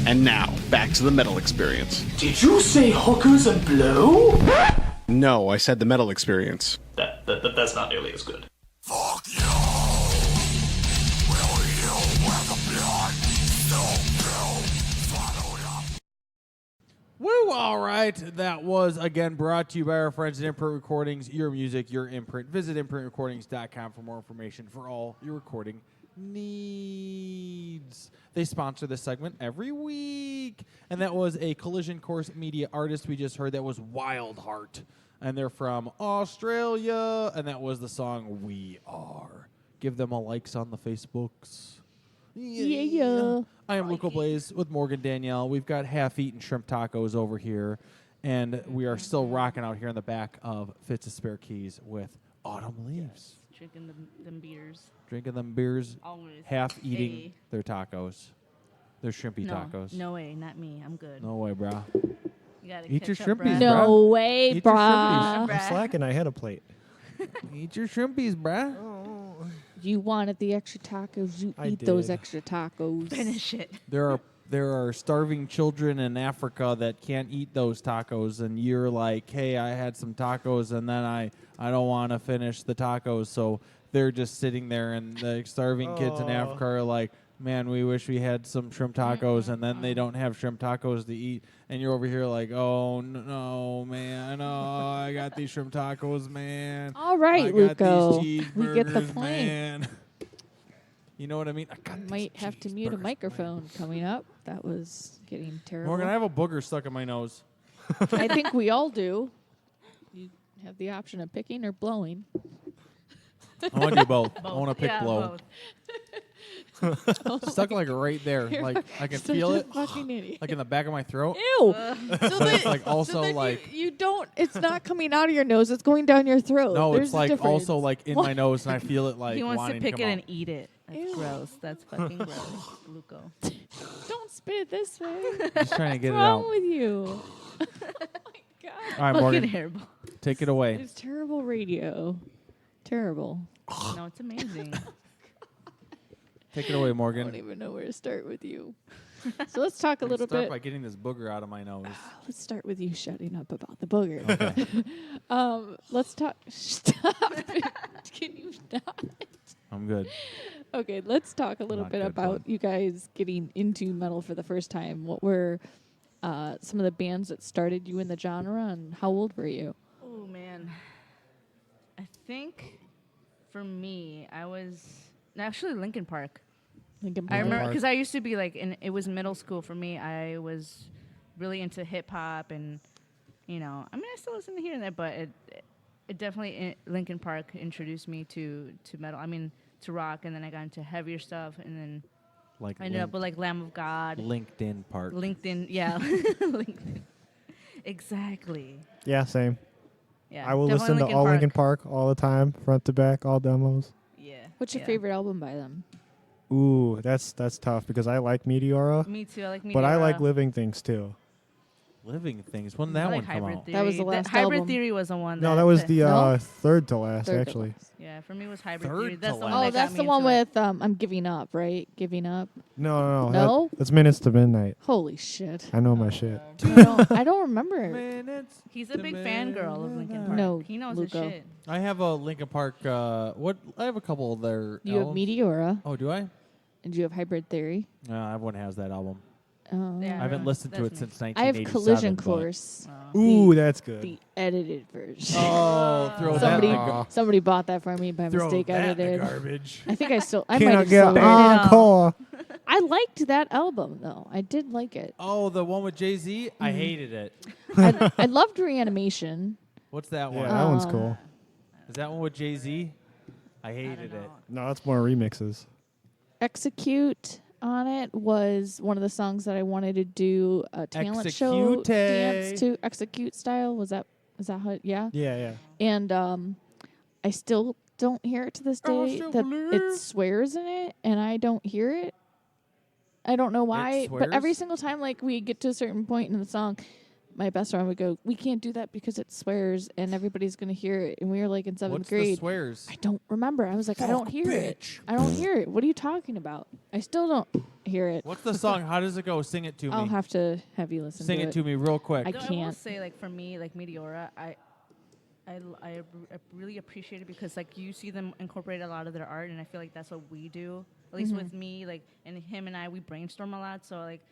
And now, back to the metal experience. Did you say hookers and blow? No, I said the metal experience. That's not nearly as good. Woo! All right, that was again brought to you by our friends at Imprint Recordings. Your music, your imprint. Visit imprintrecordings.com for more information for all your recording needs. They sponsor this segment every week, and that was a Collision Course Media artist we just heard. That was Wild Heart, and they're from Australia, and that was the song "We Are." Give them a likes on the Facebooks. Yeah. I am Luco Blaze with Morgan Danielle. We've got half-eaten shrimp tacos over here, and we are still rocking out here in the back of Fitz' Spare Keys with Autumn Leaves. Drinking them beers. Drinking them beers, Always. half-eating Hey. their tacos. Their shrimpy No, tacos. no way, not me. I'm good. No way, brah. You gotta Eat your catch up, shrimpies, bruh. No bruh. way, Eat your brah. I'm slacking. I had a plate. Eat your shrimpies, bruh. You wanted the extra tacos. You I eat those did. extra tacos. Finish it. There are starving children in Africa that can't eat those tacos, and you're like, hey, I had some tacos, and then I don't want to finish the tacos, so they're just sitting there, and the starving kids in Africa are like, man, we wish we had some shrimp tacos, and then they don't have shrimp tacos to eat, and you're over here like, oh no, man, oh, I got these shrimp tacos, man. All right, I got Luco. these We get the cheeseburgers, point. man. You know what I mean? I got Might these have to mute a cheeseburgers, microphone man. coming up. That was getting terrible. Morgan, I have a booger stuck in my nose. I think we all do. You have the option of picking or blowing. I want to do both. I want to pick Yeah, blow. both. Stuck like right there. You're Like I can such feel a it. fucking idiot. Like in the back of my throat. Ew. But it's like also then like you don't. It's not coming out of your nose. It's going down your throat. no, There's it's a like difference. also like in my nose, and I feel it like He wants to wanting pick come it out. and eat it. That's Ew. gross. That's fucking gross, Luco. Don't spit it this way. Just trying to get What's it wrong out. with you? Oh my God. All right, Fucking Morgan, hairball. take it away. It's terrible radio. Terrible. No, it's amazing. Take it away, I don't Morgan. even know where to start with you. So let's talk a Let's little start bit. by getting this booger out of my nose. Let's start with you shutting up about the booger. Okay. Let's talk. Stop. Can you not? I'm good. Okay, let's talk a little Not bit good about fun. you guys getting into metal for the first time. What were some of the bands that started you in the genre, and how old were you? Oh man, I think for me, I was actually Linkin Park. Linkin I Park. remember because I used to be like, it was middle school for me. I was really into hip hop, and I mean, I still listen to here and there, but it definitely Linkin Park introduced me to metal. I mean, to rock, and then I got into heavier stuff, and then Like I ended up with like Lamb of God, LinkedIn Park. LinkedIn, yeah, LinkedIn, exactly. Yeah, same. Yeah, I will definitely listen to all Linkin Park all the time, front to back, all demos. Yeah. What's your yeah. favorite album by them? Ooh, that's tough because I like Meteora, Me too. I like Meteora. but I like Living Things too. Living Things. When did I that like one come Hybrid out? Theory. That was the last Hybrid album. Theory was the one. No, that was the No? third to last, Third to actually. last. Yeah, for me it was Hybrid Third Theory. That's to the one. last. that Oh, that's got the me one into it. with I'm Giving Up, right? Giving Up. No. No? That's Minutes to Midnight. Holy shit. I know my shit. I don't remember. Minutes. He's a big fangirl of Linkin Park. No, he knows Luco. his shit. I have a Linkin Park. What? I have a couple of their. You have albums. Meteora, Oh, do I? and you have Hybrid Theory. Everyone has that album. Yeah, I haven't no, listened to that's it me. since I 1987. have Collision but- Course, Ooh, that's good. the edited version. Oh, throw somebody, that. in the somebody bought that for me by throw mistake. that in the Edited. garbage. I think I still. I might Can I have get still. an out. encore? I liked that album though. I did like it. Oh, the one with Jay-Z? I hated it. I loved Reanimation. What's that one? Yeah, that one's cool. Is that one with Jay-Z? I hated it. No, that's more remixes. Execute on it was one of the songs that I wanted to do a talent show Execute. dance to. Execute style. Is that how yeah? Yeah. And I still don't hear it to this day that it swears in it, and I don't hear it. I don't know why, but every swears? single time like we get to a certain point in the song, my best friend would go, "We can't do that because it swears and everybody's going to hear it." And we were like in 7th What's the grade. swears? I don't remember. I was like, I don't hear it. I don't hear it. What are you talking about? I still don't hear it. What's the song? How does it go? Sing it to me. I'll have to have you listen Sing to it to me real quick. I No, I will can't. say, like, for me, like Meteora, I really appreciate it because like you see them incorporate a lot of their art, and I feel like that's what we do. At least with me, like, and him and I, we brainstorm a lot. So like,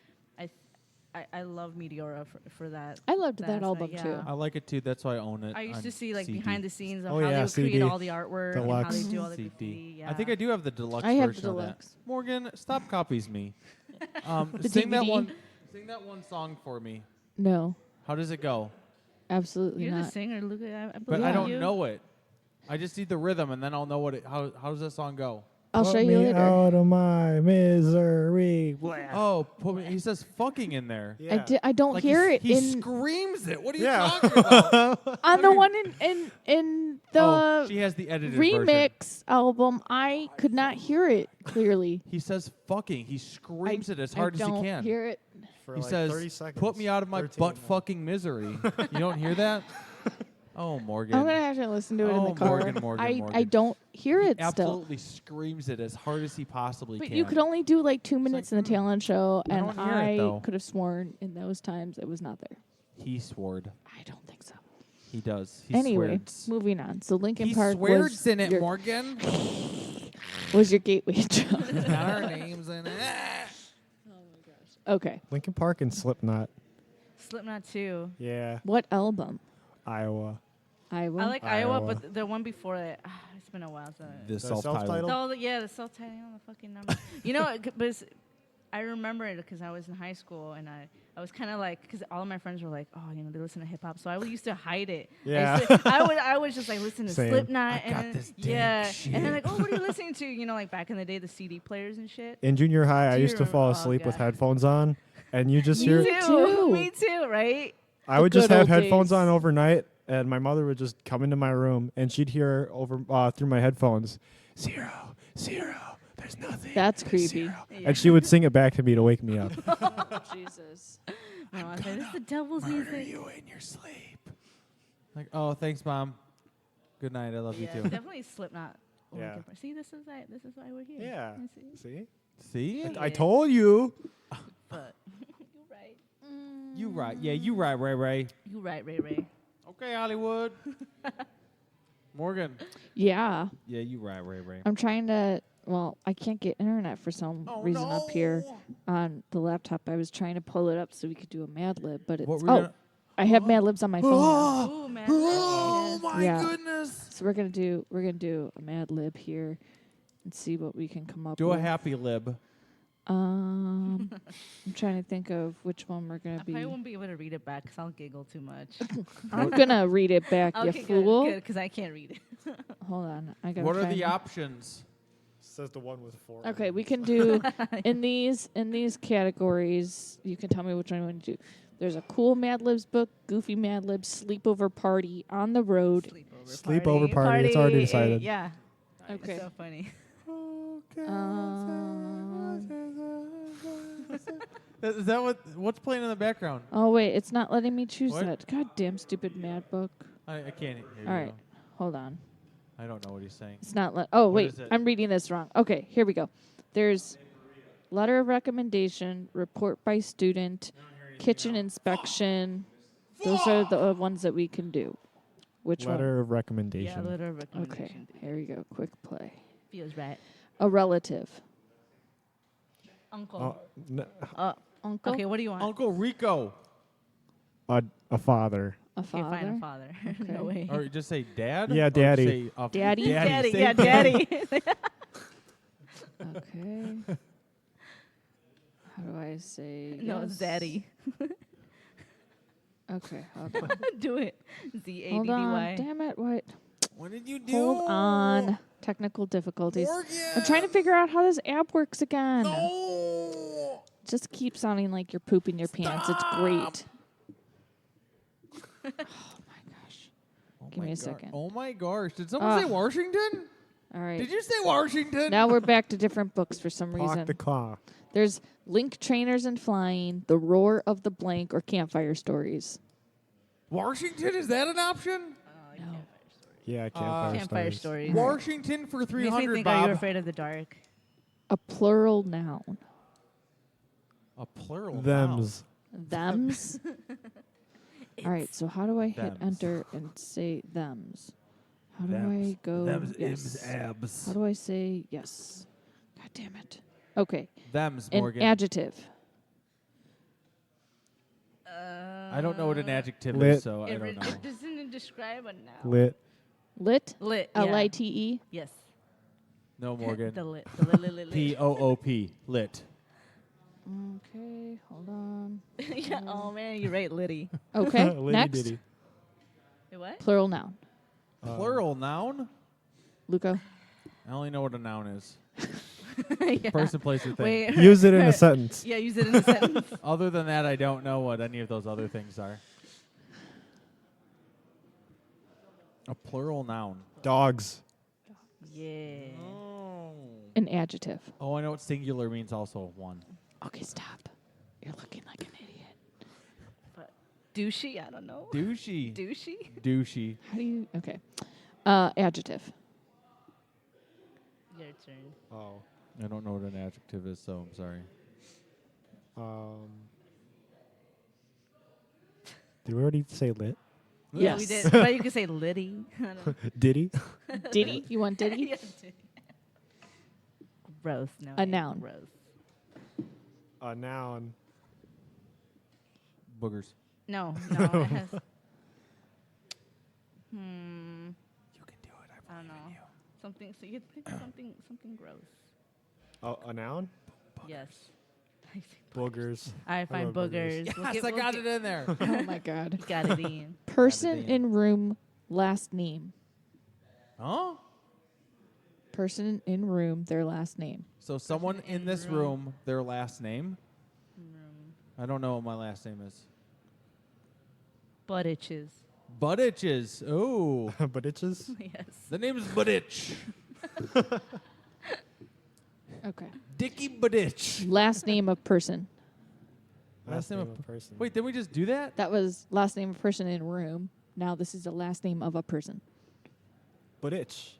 I love Meteora for that. I loved that aspect, album yeah. too. I like it too. That's why I own it. I used on to see like CD. behind the scenes of Oh, how yeah, they would CD. create all the artwork and how Deluxe. they do all the CD. graffiti. Yeah. I think I do have the deluxe I have the version of that. deluxe. Morgan, stop copies me. The Sing that DVD? one. Sing that one song for me. No, How does it go? absolutely You're the not. singer, Luca. I But believe I in don't you. know it. I just need the rhythm, and then I'll know what it. How does that song go? I'll show Put you me later. out of my misery. Oh, put me, he says fucking in there. I don't Like hear he, it He in screams it. What are you Yeah. talking about? on the one in the Oh, she has the edited version. remix album. I could not hear it clearly. He says fucking. He screams it as hard I as he don't can. hear it. For He like says, 30 seconds. "Put me out of my 13 butt now. fucking misery." You don't hear that? Oh, Morgan. I'm gonna have to listen to it in Oh, the car. Morgan. I don't hear it still. Absolutely screams it as hard as he possibly But can. you could only do like 2 minutes in the talent show, I and don't hear it, I though. could have sworn in those times it was not there. He sworn. I don't think so. He does. He Anyway, swears. moving on. So Linkin He Park swears was in it, your, Morgan. was your gateway drug. It's got our names in it. Okay. Linkin Park and Slipknot. Slipknot too. Yeah. What album? Iowa. Iowa. I like Iowa, Iowa. but the one before it, it's been a while. So The self-titled? self-titled. the self-titled on the fucking number. You know, but I remember it because I was in high school and I was kind of like, because all of my friends were like, oh, you know, they listen to hip hop, so I used to hide it. Yeah. I would just like listen to Same. Slipknot I got and this yeah, dank and then shit. like, oh, what are you listening to? You know, like back in the day, the CD players and shit. In junior high, I Do you used to fall remember- oh, asleep with God. headphones on, and you just Me hear. too. Me too, right? I would The just good have old headphones days. on overnight, and my mother would just come into my room, and she'd hear over through my headphones, 0, 0. There's nothing. That's There's creepy. 0." Yeah. And she would sing it back to me to wake me up. Jesus. No, I was like, this is the devil's music. you in your sleep. Like, oh, thanks, Mom. Good night. I love Yeah, you too. definitely Slipknot. or Yeah. Linkin Park. See, this is why we're here. Yeah. You see? See? See? I told you. But you're right. You right. Yeah, you right, Ray Ray. You right, Ray Ray. Okay, Hollywood. Morgan. Yeah. Yeah, you right, Ray Ray. I'm trying to. Well, I can't get internet for some reason up here on the laptop. I was trying to pull it up so we could do a Mad Lib, but it's I have Mad Libs on my phone. now. Ooh, man. Oh my Yeah. goodness. So we're gonna do a Mad Lib here and see what we can come up Do with. a happy lib. I'm trying to think of which one we're gonna I be. probably won't be able to read it back because I'll giggle too much. I'm gonna read it back, you Okay, fool. good, because I can't read it. Hold on, I gotta. What are find the options? Says the one with 4. Okay, we can do in these categories. You can tell me which one you want to do. There's a cool Mad Libs book, goofy Mad Libs, sleepover party, on the road. Sleepover party. It's already decided. Yeah. Okay. It's so funny. Is that what's playing in the background? Oh wait, it's not letting me choose What? that. God damn stupid Mad book. I can't hear you. All right, hold on. I don't know what he's saying. It's not let. Oh What wait, is it? I'm reading this wrong. Okay, here we go. There's letter of recommendation, report by student, kitchen inspection. Those are the ones that we can do. Which Letter of Yeah, recommendation. letter of one? Okay, recommendation. here we go. Quick play. Feels right. A relative. Uncle. Uncle. Okay, what do you want? Uncle Rico. A father. A Okay, father. fine, a father. No Okay. way. Or just say dad? Yeah, Or daddy. say, Daddy? Daddy, Say yeah, daddy. Okay. How do I say? No, it's yes? daddy. Okay, hold on. Do it. Z A D Hold D on. Y. Damn it! What? What did you do? Hold on. Technical difficulties. Morgan! I'm trying to figure out how this app works again. No! Just keep sounding like you're pooping your pants. It's great. Oh my gosh. Give me a second. Oh my gosh. Did someone say Washington? All right. Did you say Washington? Now we're back to different books for some Hawk reason. the Claw. There's Link Trainers and Flying, The Roar of the Blank, or Campfire Stories. Washington, is that an option? No. Yeah, Campfire, Campfire Stories. Stories. Washington for Makes me 300, think, are you Bob. afraid of the dark? A plural noun. A plural Thems. Thems. All right, so how do I hit Thems. enter and say thems? How do Thems. I go? Thems, yes. ims, abs. How do I say yes? God damn it. Okay. Thems, An Morgan. adjective. I don't know what an adjective Lit. is, so I don't know. It doesn't describe a noun. Lit. Lit. Lit. Yeah. L-I-T-E. Yes. No, Morgan. The lit. The lit, lit, lit, lit. P-O-O-P. Lit. Okay, hold on. Yeah. Oh man, you're right, Liddy. Okay, Liddy next. Diddy. Wait, what? Plural noun. Plural noun? Luco. I only know what a noun is. Yeah. Person, place, or thing. Wait. Use it in a sentence. Yeah, use it in a sentence. Other than that, I don't know what any of those other things are. A plural noun. Dogs. Yeah. An adjective. Oh, I know what singular means also. One. Okay, stop. You're looking like an idiot. But douchey, I don't know. Douchey. Douchey? Douchey. How do you? Okay. Adjective. Your turn. Oh. I don't know what an adjective is, so I'm sorry. Did we already say lit? Yeah, we did. But you could say Liddy. I don't know. Diddy? Diddy? You want Diddy? Yeah, Diddy. Gross. No. A noun. Gross. A noun. Boogers. No. No. It has. You can do it. I don't know. Something. So you think something gross. Oh, a noun? Yes. Boogers. All right, fine. love Boogers. Yes, I got it in there. Oh my God. Got it in. Person in. in room. Last name. Huh? Person in room. Their last name. So someone in this room, their last name? I don't know what my last name is. Butt itches. Butt itches. Oh. But itches? Yes. The name is Buttitch. Okay. Dickie Buttitch. Last name of person. Last name of a person. Wait, didn't we just do that? That was last name of person in room. Now this is the last name of a person. But itch.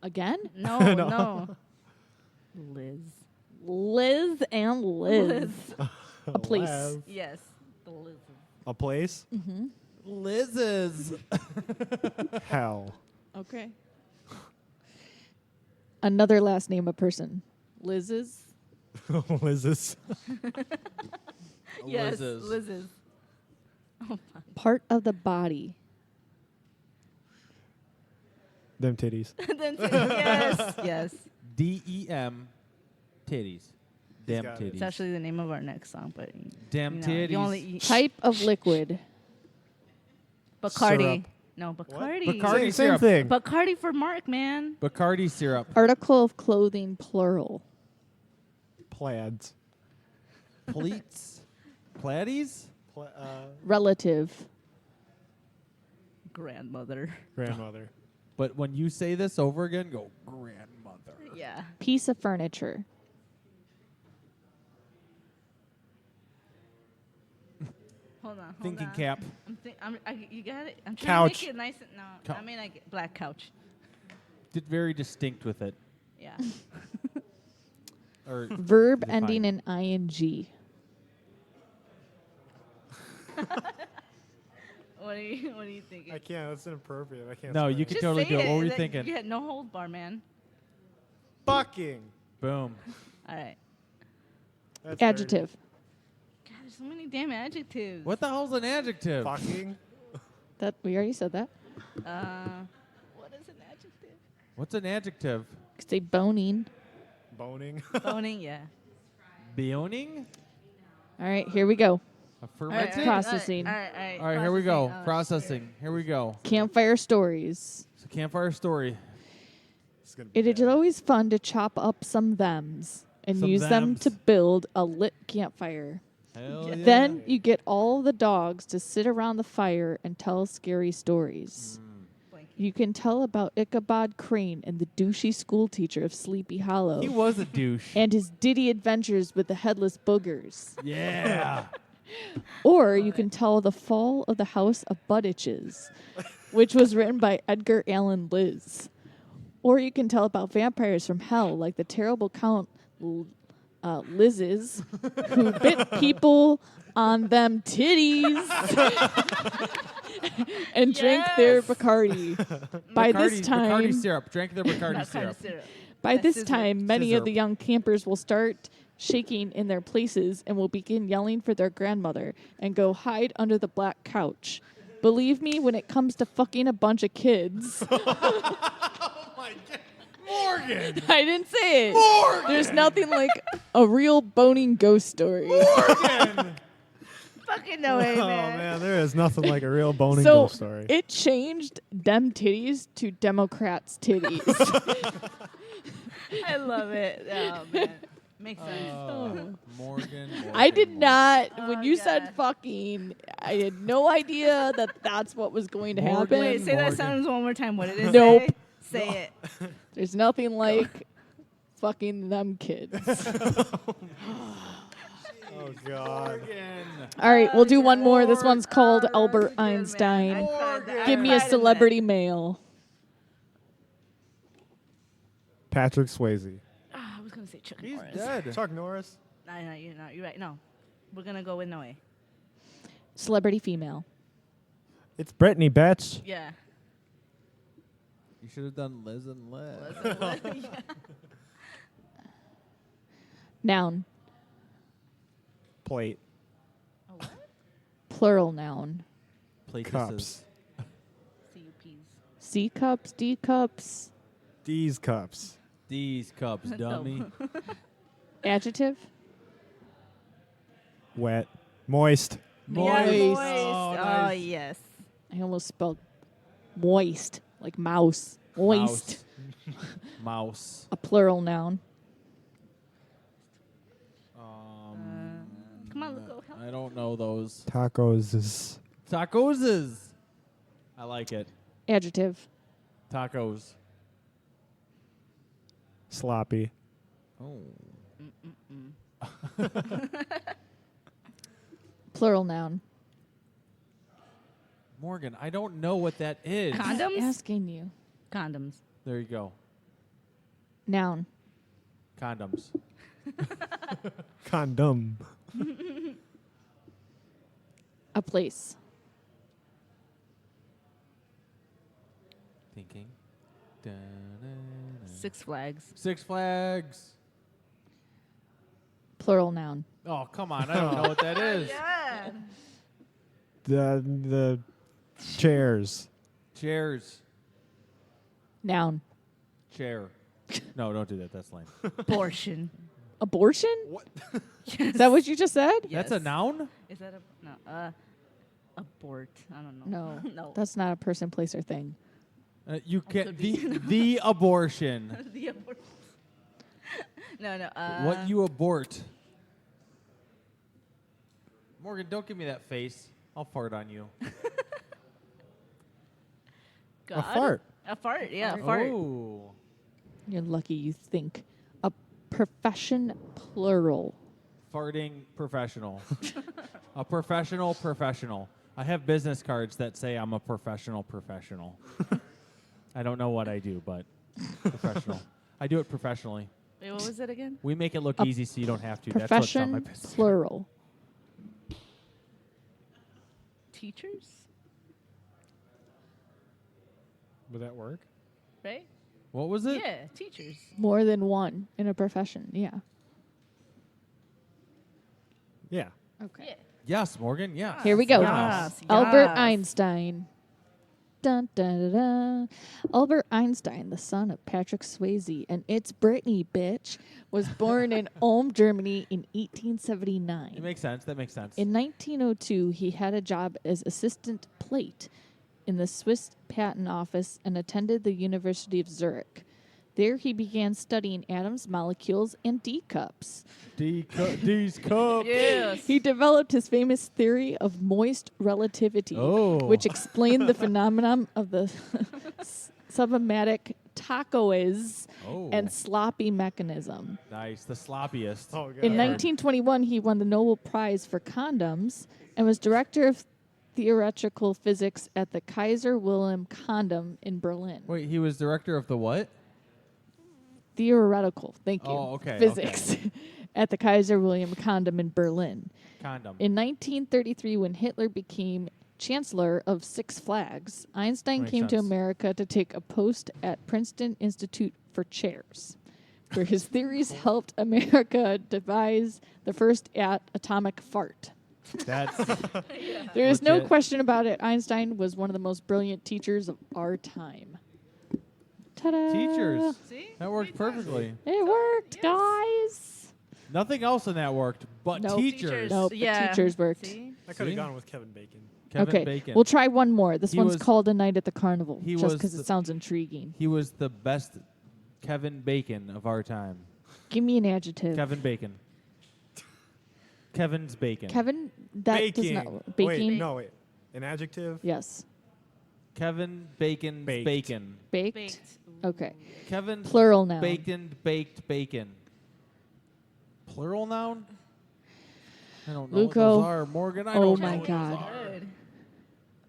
Again? No, No. no. Liz. Liz and Liz. A place. Lav. Yes. The Liz. A place? Mm-hmm. Liz's. Hell. Okay. Another last name of person. Liz's. Liz's. Yes. Liz's. Liz's. Part of the body. Them titties. Then yes. Yes. D-E-M. Titties. Damn got it. titties. It's actually the name of our next song, but Damn you know, titties. you only eat Type of liquid. Bacardi. Syrup. No, Bacardi. Bacardi Same syrup. thing. Bacardi for Mark, man. Bacardi syrup. Article of clothing, plural. Plaids. Pleats. Platties. Relative. Grandmother. Grandmother. But when you say this over again, go grandmother. Yeah. Piece of furniture. Hold on. Hold Thinking on. cap. You got it. I'm trying Couch. to make it nice and no. Cou- I mean, like black couch. Did very distinct with it. Yeah. Or Verb define. ending in ing. What are you thinking? I can't. That's inappropriate. I can't. No, swear. you can Just totally say do it. What were you Like, thinking? You had no hold bar, man. Fucking. Boom. All right. That's Adjective. God, there's so many damn adjectives. What the hell's an adjective? dirty. Fucking. That we already said that. What is an adjective? What's an adjective? Say boning. Boning. Boning, yeah. Beoning? All right, here we go. Fermented? Processing. All right, here we go. Processing. Here we go. Campfire stories. So campfire story. It is always fun to chop up some thems and Some use them thems. to build a lit campfire. Hell yeah. Then you get all the dogs to sit around the fire and tell scary stories. You can tell about Ichabod Crane and the douchey school teacher of Sleepy Hollow. He was a douche. And his ditty adventures with the headless boogers. Yeah. Or you can tell the fall of the House of Buttitches, which was written by Edgar Allan Liz. Or you can tell about vampires from hell, like the terrible Count Liz's, who bit people on them titties and drank their Bacardi. By this time, Bacardi syrup. Drank their Bacardi syrup. by That's this scissor. time, many Scissor. of the young campers will start shaking in their places and will begin yelling for their grandmother and go hide under the black couch. Believe me, when it comes to fucking a bunch of kids. Morgan! I didn't say it. Morgan! There's nothing like a real boning ghost story. Morgan! Fucking no way, Oh man. man, there is nothing like a real boning So ghost story. it changed dem titties to Democrats titties. I love it. Oh, man. Makes sense. Oh, Morgan. I did not. When Oh, you God. said fucking, I had no idea that that's what was going to Morgan. happen. Wait, say Morgan. that sentence one more time. What did it Nope. say? Say it. There's nothing like fucking them kids. Oh god. Morgan. All right, we'll do one more. This one's called Albert Einstein. Give me a celebrity male. Patrick Swayze. I was gonna say Chuck He's Norris. dead. Chuck Norris. No, you're not. You're right. No, we're gonna go with Noe. Celebrity female. It's Brittany, bitch. Yeah. You should have done Liz and Liz. Noun. Plate. Plural noun. Cups. CUPs. C cups, D cups. D's cups. These cups, dummy. Adjective. Wet. Moist. Yeah, Moist. moist. Oh, Oh, nice. yes. I almost spelled moist, like mouse. Moist. Mouse. A plural noun. Come on, Luco. Help. I don't know those. Tacos is Tacos is. I like it. Adjective. Tacos. sloppy. Oh. Plural noun. Morgan, I don't know what that is. Condoms? Asking you. Condoms. There you go. Noun. Condoms. Condom. A place. Thinking. Six Flags. Six Flags. Plural noun. Oh, come on. I don't know what that is. Yeah. The chairs. Chairs. Noun. Chair. No, don't do that. That's lame. Abortion. Abortion? What? Is that what you just said? That's a noun? Is that a no? Abort. I don't know. No. No. That's not a person, place, or thing. You can could be. the abortion. The abort. No. What you abort. Morgan, don't give me that face. I'll fart on you. God? A fart. A fart. Yeah, a fart. Oh. You're lucky you think. A profession, plural. Farting professional. A professional. I have business cards that say I'm a professional. I don't know what I do, but professional. I do it professionally. Wait, what was it again? We make it look A easy so you don't have to. That's what's on my Profession, business. plural. Teachers, Would that work? right? What was it? Yeah, teachers. More than one in a profession. Yeah. Yeah. Okay. Yeah. Yes, Morgan. Yes. Here we go. Yes. Albert Yes. Einstein. Dun, dun, dun, dun. Albert Einstein, the son of Patrick Swayze and It's Britney, bitch, was born in Ulm, Germany in 1879. It makes sense. That makes sense. In 1902, he had a job as assistant plate in the Swiss Patent Office and attended the University of Zurich. There he began studying atoms, molecules, and D cups. D's cup. Yes. He developed his famous theory of moist relativity, Oh. which explained the phenomenon of the subatommic tachoids Oh. and sloppy mechanism. Nice. The sloppiest. Oh, God. In 1921, he won the Nobel Prize for condoms and was director of theoretical physics at the Kaiser Wilhelm Condom in Berlin. Wait, he was director of the what? Theoretical, thank you. Oh, okay, Physics at the Kaiser Wilhelm Condom in Berlin. Condom. In 1933, when Hitler became chancellor of Six Flags, Einstein Makes came to sense. America to take a post at Princeton Institute for Chairs, where his theories helped America devise the first atomic fart. That's There is no Legit. question about it. Einstein was one of the most brilliant teachers of our time. Ta-da! teachers. See? That worked perfectly. It worked, guys. Nothing else in that worked, but Nope. teachers. Nope, but Yeah. teachers worked. See? I could have See? gone with Kevin Bacon. Kevin Okay, Bacon. we'll try one more. This He one's was- called A Night at the Carnival, he just was because the- it sounds intriguing. He was the best Kevin Bacon of our time. Give me an adjective. Kevin Bacon. Kevin's Bacon. Kevin, that does Baking. not baking. Wait, no, wait. An adjective? Yes, Kevin Bacon's Baked. Bacon. baked. Baked. Okay, Kevin plural noun. baked bacon. Plural noun? I don't know Luco. what those are. Morgan, I Oh don't my know. God. Good.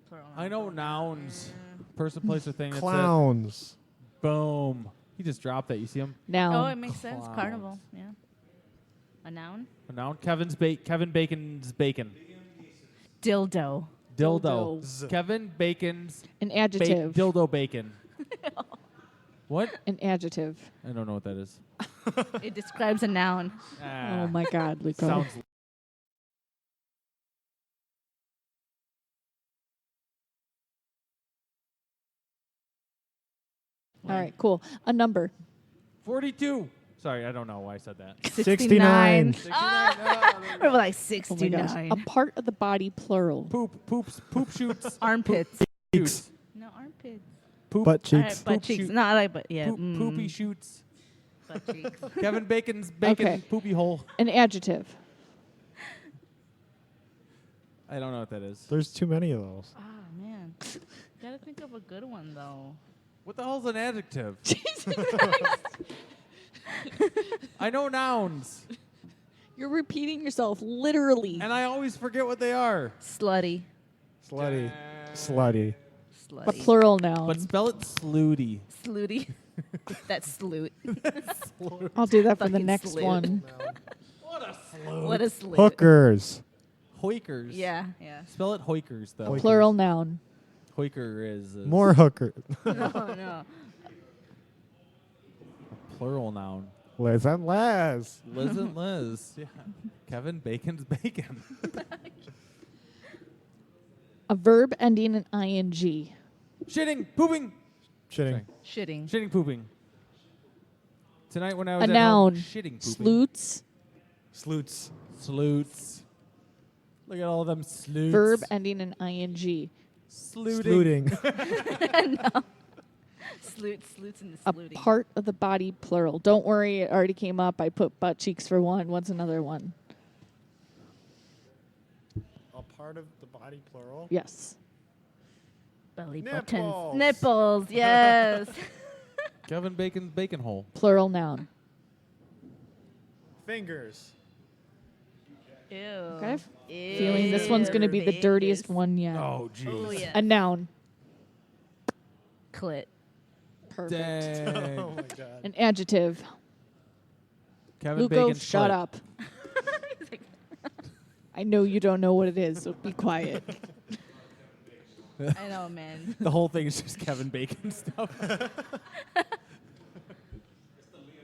Plural I know nouns. Person, place, or thing. That's it. Clowns. Boom. He just dropped that. You see him? Noun. Oh, it makes sense. Clowns. Carnival. Yeah. A noun? A noun. Kevin Bacon's bacon. Dildo. Dildo. Dildo. Kevin Bacon's An adjective. dildo bacon. What? An adjective. I don't know what that is. It describes a noun. Oh my God, Luco. Sounds. All right, cool. A number. 42. Sorry, I don't know why I said that. 69. 69. We're like Oh my 69. gosh. A part of the body, plural. Poop shoots. Armpits. Shoots. No, armpits. Poop. Butt All right, cheeks. butt Poop cheeks. shoot. No, I like, but yeah. Poopy shoots. Butt cheeks. Kevin Bacon's bacon Okay. poopy hole. An adjective. I don't know what that is. There's too many of those. Oh, man. Gotta think of a good one, though. What the hell's an adjective? I know nouns, You're repeating yourself literally. and I always forget what they are. Slutty. Slutty. Slutty. Slutty. A plural noun. But spell it slooty. Slooty. That's sloot. I'll do that for the Fucking next sloot. one. What a sloot. Hookers. Hoikers. Yeah, yeah. Spell it hoikers, though. Plural noun. Hoiker is More hookers. No, no. plural noun. Liz and Les. Liz and Liz. Yeah. Kevin Bacon's bacon. A verb ending in ing. Shitting, pooping. Shitting. Shitting. Shitting, pooping. Tonight when I was A at noun. home, shitting, pooping. Sleuts. Sleuts. Sleuts. Look at all them sleuts. Verb ending in ing. Sleuting. Sleuting. Sleuts in the A slooty. part of the body, plural. Don't worry, it already came up. I put butt cheeks for one. What's another one? A part of the body, plural. Yes. Belly Nipples. buttons. Nipples, yes. Kevin Bacon's bacon hole. Plural noun. Fingers. Ew. Okay. Feeling this one's going to be the dirtiest one yet. Oh, jeez. Oh, yeah. A noun. Clit. Perfect. Dang. Oh my God. An adjective. Kevin Luco, Bacon's shut clit. up. I know you don't know what it is, so be quiet. I know, man. The whole thing is just Kevin Bacon stuff.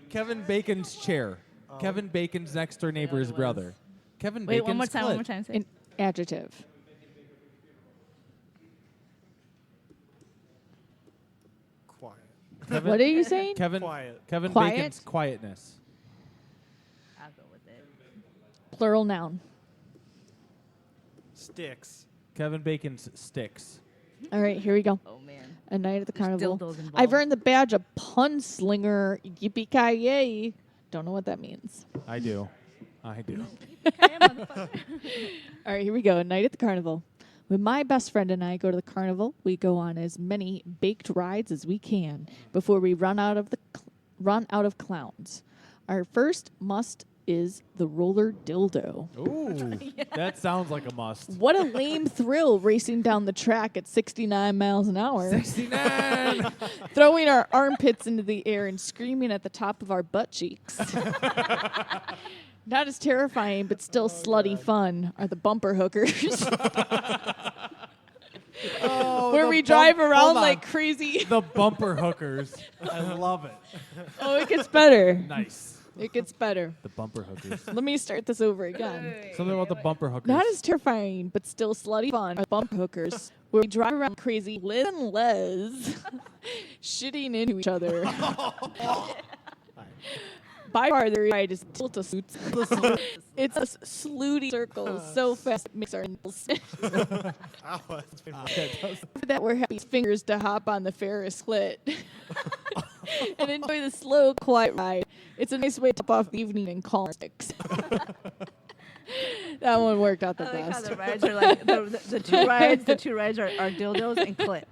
Kevin Bacon's chair. Kevin Bacon's next door neighbor's was. brother. Kevin Wait, Bacon's one more time, clit. one more time. Say. An adjective. What are you saying? Kevin Quiet. Kevin Quiet? Bacon's quietness. I'll go with it. Plural noun. Sticks. Kevin Bacon's sticks. All right, here we go. Oh man. A night at the There's carnival. dildos involved. I've earned the badge of pun slinger. Yippee-ki-yay. Don't know what that means. I do. I do. All right, here we go. A night at the carnival. When my best friend and I go to the carnival, we go on as many baked rides as we can before we run out of clowns. Our first must is the roller dildo. Ooh, that sounds like a must. What a lame thrill racing down the track at 69 miles an hour. 69. Throwing our armpits into the air and screaming at the top of our butt cheeks. Not as terrifying, but still slutty fun are the bumper hookers. Where we drive around hold on. like crazy. The bumper hookers. I love it. Oh, it gets better. Nice. It gets better. The bumper hookers. Let me start this over again. Something about the bumper hookers. Not as terrifying, but still slutty fun are bumper hookers. Where we drive around crazy, Liz and Les, shitting into each other. By far, the ride is tilt-a-suits. It's a slutty circle so fast it makes our nipples that we're happy fingers to hop on the Ferris clit and enjoy the slow, quiet ride. It's a nice way to top off the evening in calm sticks. That one worked out the I like how best. the rides are like the two rides. The two rides are dildos and clit.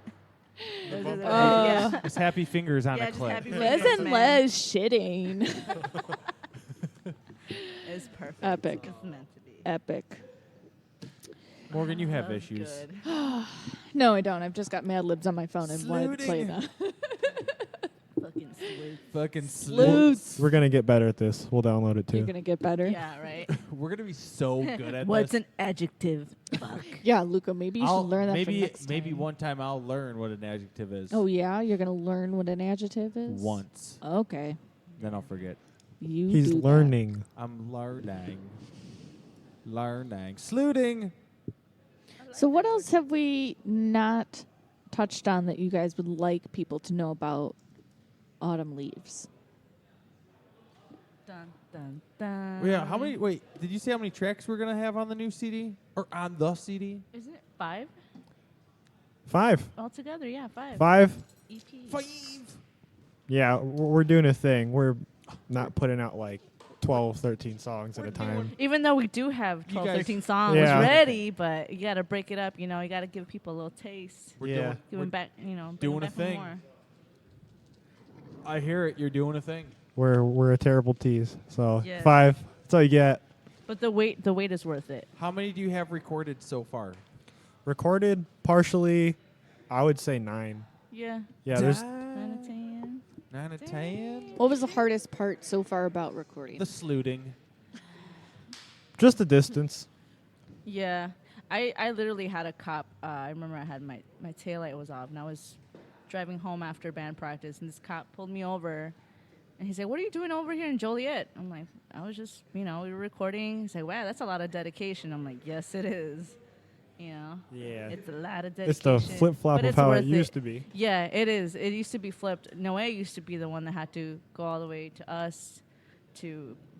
Those are the rides, yeah. Just happy fingers on Yeah, a just clip. happy Les fingers, and man. Les shitting. It's perfect. Epic. It's meant to be. Epic. Morgan, you have That's issues. good. No, I don't. I've just got Mad Libs on my phone and wanted to play them. Fucking sweet. Fucking Sleuths. We're gonna get better at this. We'll download it You're too. gonna get better. Yeah, right. We're gonna be so good at What's this. an adjective? Fuck. Yeah, Luca. Maybe you should learn that for maybe next maybe time. one time I'll learn what an adjective is. Oh yeah, you're gonna learn what an adjective is. Once. Okay. Then I'll forget. You. He's do that. learning. I'm learning. Learning. Slooting. So what else have we not touched on that you guys would like people to know about Autumn Leaves? Dun, dun, dun. Yeah. How many? Wait. Did you say how many tracks we're gonna have on the new CD or on the CD? Isn't it 5 5. altogether? Yeah, 5. 5. EP. 5. Yeah, we're doing a thing. We're not putting out like 12, 13 songs at a time. Even though we do have 12, guys- 13 songs Yeah. ready, but you got to break it up. You know, you got to give people a little taste. We're Yeah. doing. Give them back. You know, bring doing them a back for thing. more. I hear it. You're doing a thing. We're a terrible tease. So Yes. 5. That's all you get. But the wait is worth it. How many do you have recorded so far? Recorded partially, I would say 9. Yeah. Yeah, there's 9 out of 10. 9 out of 10. What was the hardest part so far about recording? The slooting. just the distance. Yeah. I literally had a cop. I remember I had my taillight was off, and I was driving home after band practice, and this cop pulled me over, and he said, "What are you doing over here in Joliet?" I'm like, "I was just, we were recording." He's like, "Wow, that's a lot of dedication." I'm like, "Yes, it is." You know, Yeah. it's a lot of It's dedication. the flip-flop but of it's how it worth used to be. Yeah, it is. It used to be flipped. Noe used to be the one that had to go all the way to us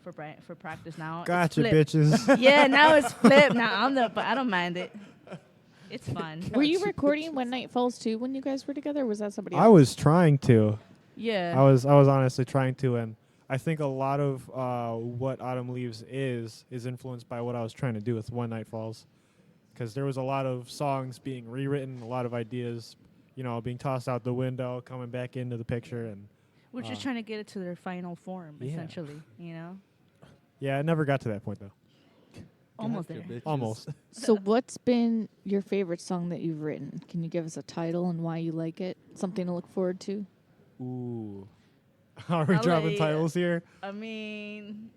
for practice. Now Gotcha, it's flipped. bitches. Yeah, now it's flipped. Now but I don't mind it. It's fun. Were you recording When Night Falls too when you guys were together, or was that somebody else? I was trying to. Yeah. I was honestly trying to, and I think a lot of what Autumn Leaves is influenced by what I was trying to do with One Night Falls, because there was a lot of songs being rewritten, a lot of ideas, being tossed out the window, coming back into the picture, and We're just trying to get it to their final form, Yeah. essentially. yeah, it never got to that point though. Almost Gotcha, there. bitches. Almost. So what's been your favorite song that you've written? Can you give us a title and why you like it? Something to look forward to? Ooh. Are we I'll dropping let titles here? I mean,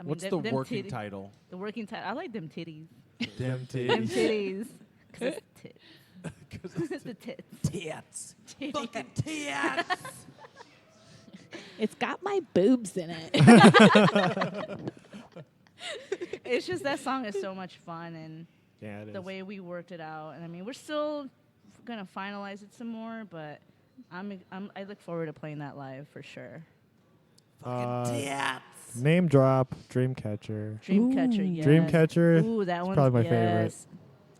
What's them the working titties- title? The working title. I like them titties. Them Them titties. titties. 'Cause it's tits. The tits. Tits. Titty. Fucking tits. It's got my boobs in it. It's just that song is so much fun, and Yeah, it is. the way we worked it out. And I mean, we're still gonna finalize it some more, but I look forward to playing that live for sure. Name drop, Dreamcatcher. Dreamcatcher, yes. Dreamcatcher. Ooh, that is one's probably my yes. favorite.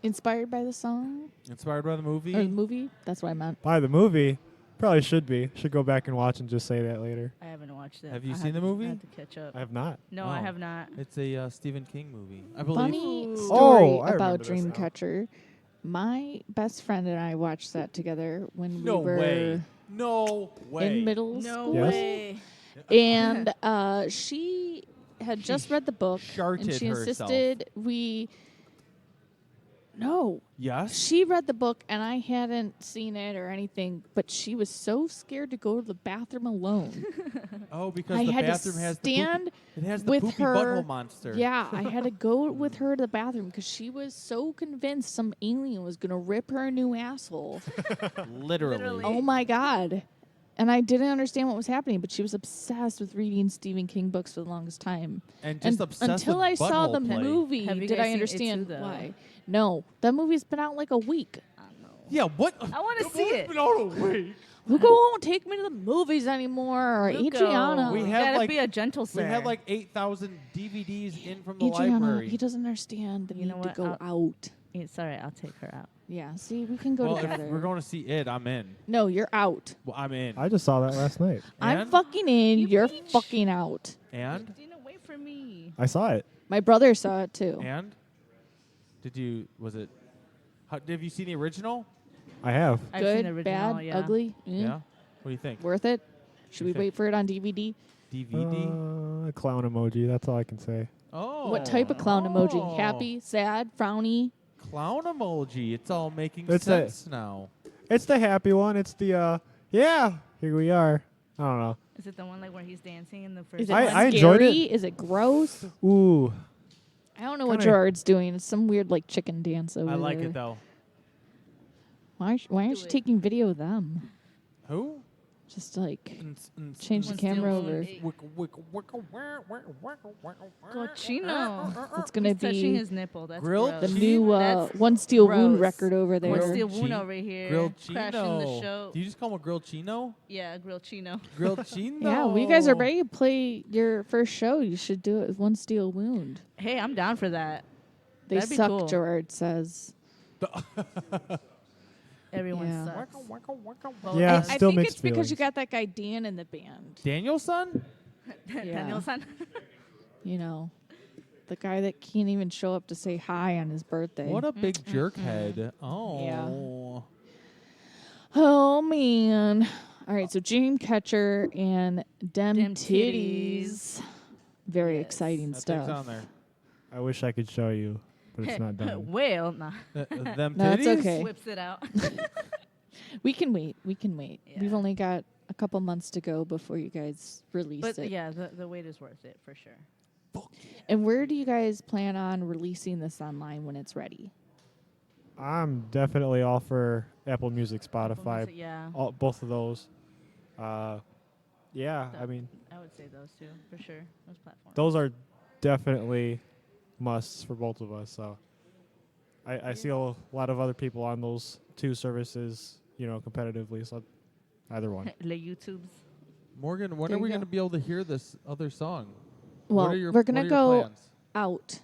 Inspired by the song Inspired by the movie? or the movie? That's what I meant. By the movie, probably should be. Should go back and watch and just say that later. I haven't watched it. Have you I seen had the to- movie? I had to catch up. I have not. No, I have not. It's a Stephen King movie, I believe. Funny Oh, story I about remember this now. Dreamcatcher. My best friend and I watched that together when No we were way. No way. in middle No school. Yes. way. And she had just read the book, and sharted she herself. insisted we. No, Yes. she read the book, and I hadn't seen it or anything. But she was so scared to go to the bathroom alone. Oh, because I the had to bathroom has stand the it has the with poopy her. butthole monster. Yeah, I had to go with her to the bathroom because she was so convinced some alien was gonna rip her a new asshole. Literally. Oh my god. And I didn't understand what was happening, but she was obsessed with reading Stephen King books for the longest time. And just obsessed until with I saw the butthole play. movie, Have you did guys I seen It understand too, though? why. No, that movie's been out like a week. Yeah, what? I want to see it. Luca won't take me to the movies anymore. Or Luco, Adriana. We you have, gotta like- be a gentle sir. We had like 8,000 DVDs in from the Adriana, library. he doesn't understand the You know need to what? go I'll- out. It's all right. I'll take her out. Yeah, see, we can go well, together. if we're going to see it, I'm in. No, you're out. Well, I'm in. I just saw that last night. I'm And? fucking in. You You're peach. fucking out. And? Dina, wait for me. I saw it. My brother saw it too. And? Did you, was it, have you seen the original? I have. I've Good, seen the original, bad, yeah. ugly. Yeah. What do you think? Worth it? Should we You think- wait for it on DVD? DVD? Clown emoji. That's all I can say. Oh. What type of clown emoji? Oh. Happy, sad, frowny? Clown emoji. It's all making It's a- sense now. It's the happy one. It's the yeah. Here we are. I don't know. Is it the one like where he's dancing in the first? Is it I scary? enjoyed it. Is it gross? Ooh. I don't know what Kinda- Gerard's doing. It's some weird like chicken dance over I like there. it though. Why aren't you taking video of them? Who? Just like change the camera over. Cochino. It's gonna He's touching be his nipple. That's Grilled the gross. new That's One Steel Wound gross. record over there. One Grilled Steel Wound chi- over here. Grilled Crashing chino. the show. Do you just call him a grilled chino? Yeah, grilled chino. Grilled chino. Yeah, well, you guys are ready to play your first show. You should do it with One Steel Wound. Hey, I'm down for that. They That'd be suck, cool. Gerard says. Everyone Yeah. sucks. Well, Yeah, I still think mixed it's because you feelings. got that guy Dan in the band. Daniel's son? Daniel-san. You know, the guy that can't even show up to say hi on his birthday. What a big jerk head. Oh. Oh man! All right, so Dreamcatcher and Dem Dem Titties. Titties. Very exciting That thing's stuff. on there. I wish I could show you, but it's not done. Well, nah. Them No, it's titties? okay. Whips it out. We can wait. We can wait. We've Yeah. only got a couple months to go before you guys release But it. yeah, the wait is worth it for sure. And where do you guys plan on releasing this online when it's ready? I'm definitely all for Apple Music, Spotify, Music, yeah. both of those. Yeah, I mean, I would say those two for sure. Those platforms. those are definitely musts for both of us. So I see a lot of other people on those two services, competitively. So either one. Le YouTubes. Morgan, when There are we you going go. to be able to hear this other song? Well, what are your, we're what gonna are your go plans? out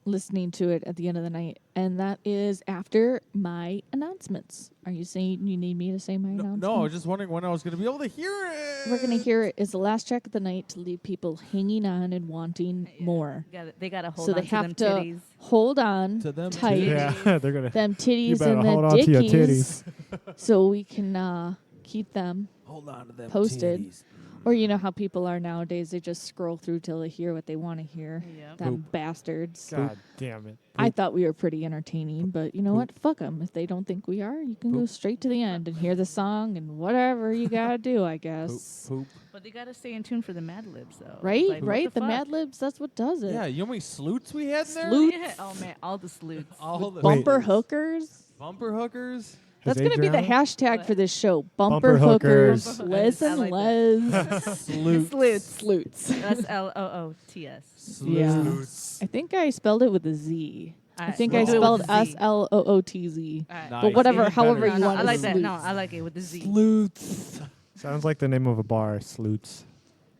listening to it at the end of the night, and that is after my announcements. Are you saying you need me to say my announcements? No, I was just wondering when I was going to be able to hear it. We're gonna hear it as the last track of the night to leave people hanging on and wanting more. They gotta hold So on they to have them to titties. hold on To them tight. titties. Yeah, they're gonna. Them You titties better and hold the on to your dickies, titties. so we can keep them Hold on to them posted. titties. Or you know how people are nowadays; they just scroll through till they hear what they want to hear. Yep. Them Poop. bastards. God damn it. I thought we were pretty entertaining, but you know what? Fuck them. If they don't think we are, you can go straight to the end and hear the song and whatever you gotta do, I guess. Poop. But they gotta stay in tune for the Mad Libs though. Right, Like, what right. The fuck? Mad Libs. That's what does it. Yeah, you know how many sleuts we had in there? Sleuts. Yeah. Oh man, all the sleuts. All the Bumper hookers. bumper hookers. That's gonna be the Adriana? hashtag for this show. Bumper Bumper hookers. hookers. Les I and like Les. Sleuts. Sleuts. That's LOOTS. Yeah. I think I spelled it with a Z. I think I we'll do it spelled with a Z. SLOOTZ. Alright. Nice. But whatever, Even however better. you No, want I to like that. salute. No, I like it with the Z. Sleuths. Sounds like the name of a bar, Sloots.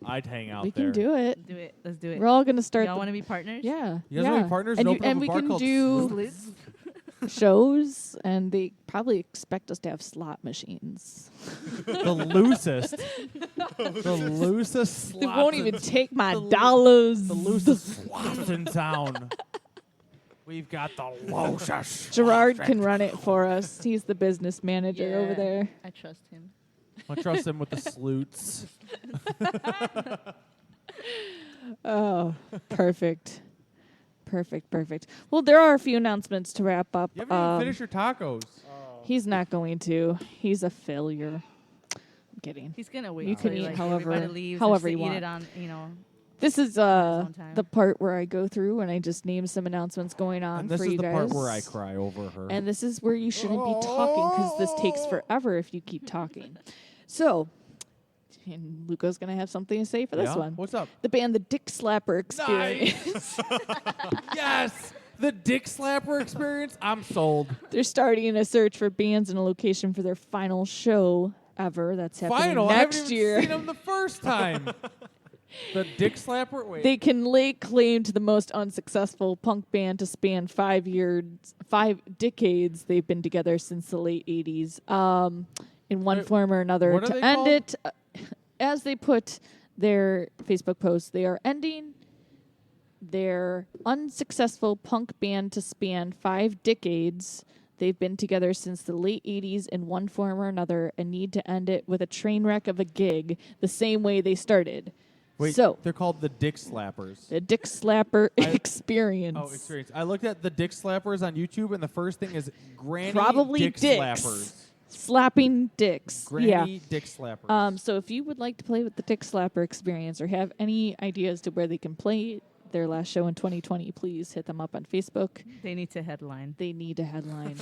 I'd hang out We there. can do it. Do it. Let's do it. We're all gonna start. Y'all the- want to be partners? Yeah. You guys yeah. wanna be partners And, and you, open up and a we bar can called do Sleuths? shows, and they probably expect us to have slot machines. The loosest. The loosest They slots won't in- even take my the lo- dollars. The loosest slots in town. We've got the loosest. Gerard can run it for us. He's the business manager over Yeah. there. I trust him. I trust him with the sleuths. Oh, perfect. Perfect. Well, there are a few announcements to wrap up. You haven't even finished your tacos. He's not going to. He's a failure. I'm kidding. He's gonna wait. You till, can eat like, however- everybody leaves however and you eat want. it on, you know. This is own time. the part where I go through and I just name some announcements going on And this for is you the guys. part where I cry over her. And this is where you shouldn't be talking because this takes forever if you keep talking. So, and Luca's going to have something to say for this Yeah? one. What's up? The band The Dick Slapper Experience. Yes! The Dick Slapper Experience? I'm sold. They're starting a search for bands and a location for their final show ever. That's happening Final. I haven't next even year. seen him the first time. The Dick Slapper? Wait. They can lay claim to the most unsuccessful punk band to span 5 decades. They've been together since the late 80s. In one form or another. what are To they end called? it, as they put their Facebook post, they are ending their unsuccessful punk band to span 5 decades. They've been together since the late 80s in one form or another and need to end it with a train wreck of a gig the same way they started. Wait, So, they're called the Dick Slappers. the Dick Slapper Experience. Oh, experience. I looked at the Dick Slappers on YouTube, and the first thing is Granny Probably Dick dicks. Slappers. Slapping dicks. Granny Dick Slappers. So if you would like to play with the Dick Slapper Experience or have any ideas to where they can play their last show in 2020, please hit them up on Facebook. They need to headline. They need a headline.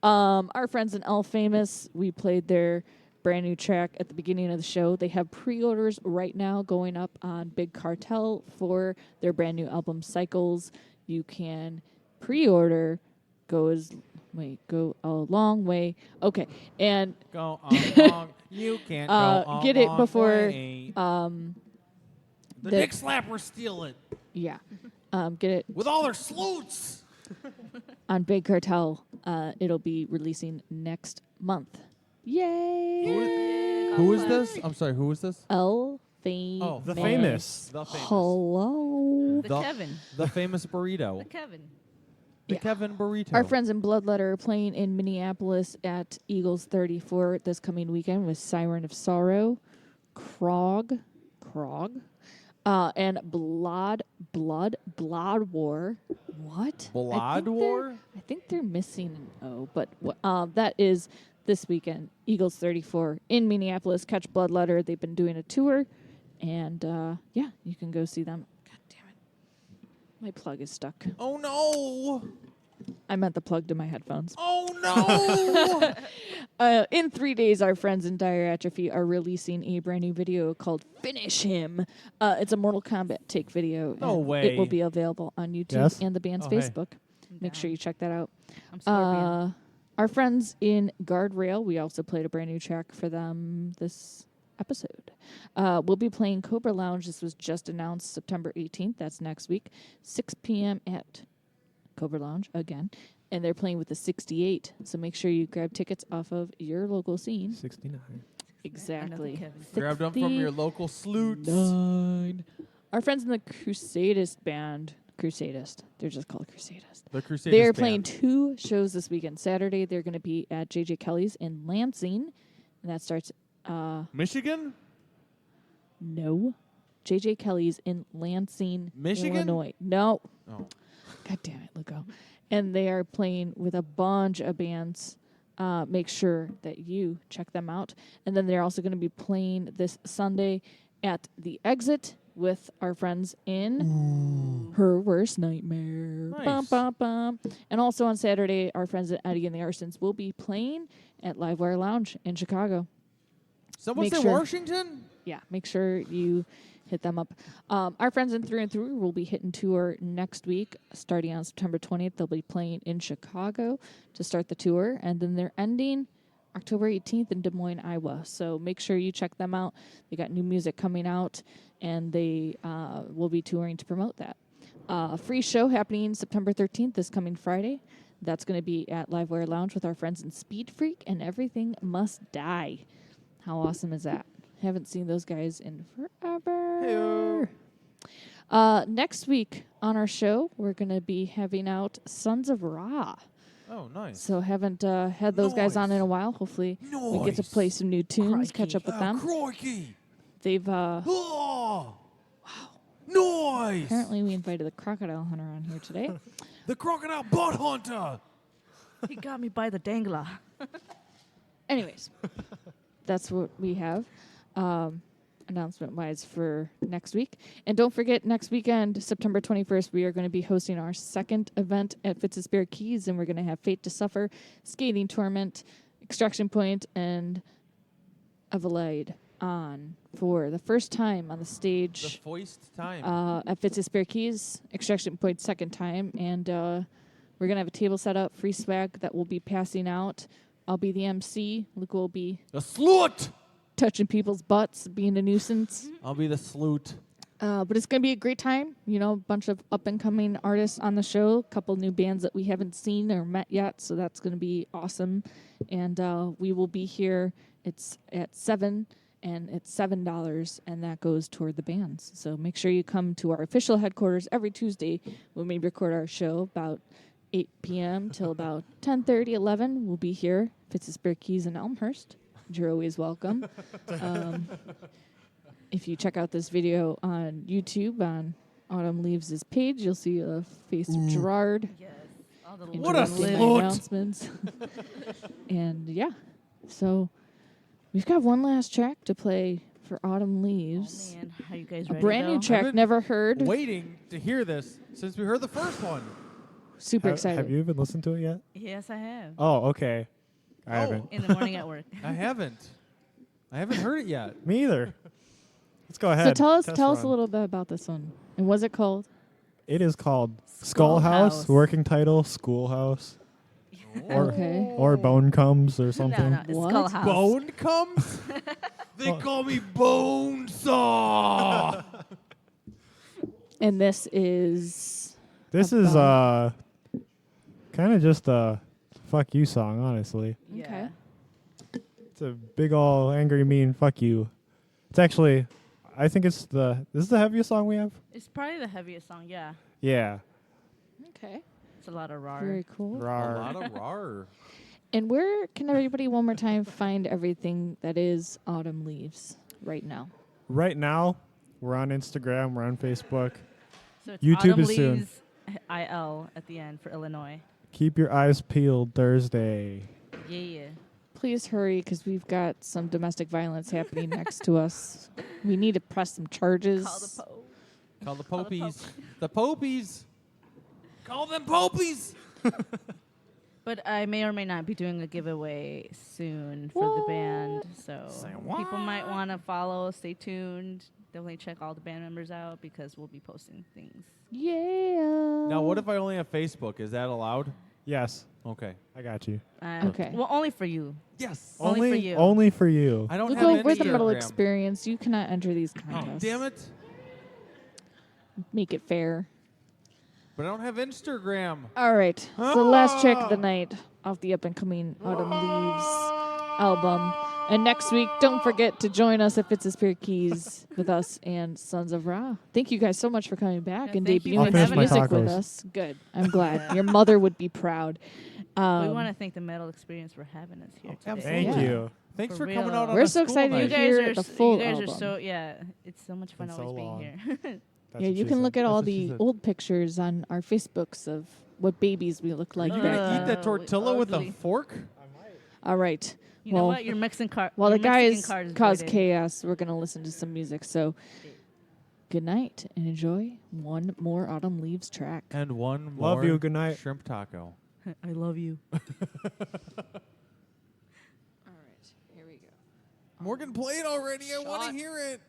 Our friends in El Famous, we played their brand new track at the beginning of the show. They have pre-orders right now going up on Big Cartel for their brand new album Cycles. You can pre-order, go a long way. Okay, and Go on long. You can't go on get it long before way. The the- Dick Slappers steal it yeah, get it with all their sleuths. on Big Cartel. It'll be releasing next month. Yay! Who is this? I'm sorry. Who is this? El Famous. Oh, The famous. The famous. Hello. The Kevin. The famous burrito. The Kevin. The Yeah. Kevin burrito. Our friends in Bloodletter are playing in Minneapolis at Eagles 34 this coming weekend with Siren of Sorrow, Krog, and Blood War. What? Blood War? I think they're missing an O, but that is this weekend. Eagles 34 in Minneapolis. Catch Bloodletter. They've been doing a tour, and yeah, you can go see them. God damn it, my plug is stuck. Oh no! I meant the plug to my headphones. Oh no! In 3 days, our friends in Dire Atrophy are releasing a brand new video called Finish Him. It's a Mortal Kombat take video. No and way. It will be available on YouTube Yes? and the band's Oh, hey. Facebook. Make sure you check that out. I'm Scorpion. Our friends in Guardrail, we also played a brand new track for them this episode. We'll be playing Cobra Lounge. This was just announced September 18th. That's next week. 6 p.m. at Cobra Lounge again. And they're playing with the 68. So make sure you grab tickets off of your local scene. 69. Exactly. Kevin. Grab them from your local sleuths. 69. Our friends in the Crusadist band. Crusadist. They're just called Crusadist. The Crusaders They're band. playing 2 shows this weekend. Saturday, they're going to be at JJ Kelly's in Lansing. And that starts, Michigan? no. JJ Kelly's in Lansing, Michigan? Illinois. No. Oh. God damn it, Luco. And they are playing with a bunch of bands. Make sure that you check them out. And then they're also going to be playing this Sunday at The Exit with our friends in Her Worst Nightmare. Nice. Bum, bum, bum. And also on Saturday, our friends at Eddie and the Arsons will be playing at Livewire Lounge in Chicago. Someone Make say sure. Washington? yeah, make sure you hit them up. Our friends in Through and Through will be hitting tour next week, starting on September 20th. They'll be playing in Chicago to start the tour, and then they're ending October 18th in Des Moines, Iowa. So make sure you check them out. They got new music coming out, and they will be touring to promote that. Free show happening September 13th, this coming Friday. That's going to be at Livewire Lounge with our friends in Speed Freak and Everything Must Die. How awesome is that? Haven't seen those guys in forever. Next week on our show, we're going to be having out Sons of Ra. Oh, nice. So haven't had those guys on in a while. Hopefully we get to play some new tunes, catch up with them. Crikey! They've Oh! Wow. Nice! apparently we invited the Crocodile Hunter on here today. The Crocodile Butt Hunter! He got me by the dangler. Anyways, that's what we have announcement-wise for next week. And don't forget, next weekend, September 21st, we are going to be hosting our second event at Fitz's Bear Keys, and we're going to have Fate to Suffer, Skating Torment, Extraction Point, and Evelade on for the first time on the stage. The foist time. At Fitz's Bear Keys, Extraction Point second time, and we're going to have a table set up, free swag that we'll be passing out. I'll be the MC. Luke will be The slut! touching people's butts, being a nuisance. I'll be the sloot. But it's going to be a great time. You know, a bunch of up-and-coming artists on the show, a couple new bands that we haven't seen or met yet, so that's going to be awesome. And we will be here. It's at 7, and it's $7, and that goes toward the bands. So make sure you come to our official headquarters every Tuesday when we record our show about 8 p.m. till about 10:30, 11. We'll be here, Fitz's Bear Keys in Elmhurst. You're always welcome. If you check out this video on YouTube on Autumn Leaves' page, you'll see a face of Gerard. Yes. All the What a interrupting my slut. announcements. And yeah, so we've got one last track to play for Autumn Leaves. Oh, man. Are you guys A ready? brand new though? track, I've been never heard. Waiting to hear this since we heard the first one. Super excited. Have you even listened to it yet? Yes, I have. Oh, okay. I haven't. In the morning at work. I haven't heard it yet. Me either. Let's go ahead. So tell us Test a run. little bit about this one. And what's it called? It is called Skull House. Skullhouse. Working title: Schoolhouse. Okay. Or Bone Comes or something. No, it's What? Skull House. Bone comes? They call me Bone Saw. And this is This is kind of just a fuck you song, honestly. Yeah. It's a big ol' angry mean fuck you. It's actually, I think this is the heaviest song we have. It's probably the heaviest song, yeah. Yeah. okay. It's a lot of raw. Very cool. A Rar. lot of rar. And where can everybody one more time find everything that is Autumn Leaves right now? Right now, we're on Instagram, we're on Facebook. So it's YouTube Autumn is soon. Leaves IL at the end for Illinois. Keep your eyes peeled Thursday. Yeah. Please hurry because we've got some domestic violence happening next to us. We need to press some charges. Call the Pope. Call the Call the Popies. The Popies. Call them Popies. But I may or may not be doing a giveaway soon for the band. So people might want to follow, stay tuned. Definitely check all the band members out because we'll be posting things. Yeah. Now, what if I only have Facebook? Is that allowed? Yes, Okay. I got you. Okay. Well, only for you. Yes. Only for you. Only for you. I don't Look, have we're the Metal Instagram. Experience. You cannot enter these Oh, contests. damn it. Make it fair. But I don't have Instagram. All right. So the last track of the night off the up-and-coming Autumn Leaves album. And next week, don't forget to join us at Fitz's Bear Keys with us and Sons of Ra. Thank you guys so much for coming back Yeah, and thank you I'll debuting finish some my music with tacos. us. Good. I'm glad. Your mother would be proud. We want to thank the Metal Experience for having us here today. absolutely. Thank Yeah. you. Thanks For for coming real. out on We're a so school excited night. You to guys hear are the s- full you guys album. are so it's so much fun Been so always being long. here. That's Yeah, what you she can said. look at That's all what she the said. old pictures on our Facebooks of what babies we look like You back gonna then. eat that tortilla with a ugly. fork? All right. You know what? Your Mexican card. While the your Mexican guys card is cause rated. chaos, we're going to listen to some music. So good night and enjoy one more Autumn Leaves track. And one more Love you. Good night. shrimp taco. I love you. All right, here we go. Morgan, play it already. I want to hear it.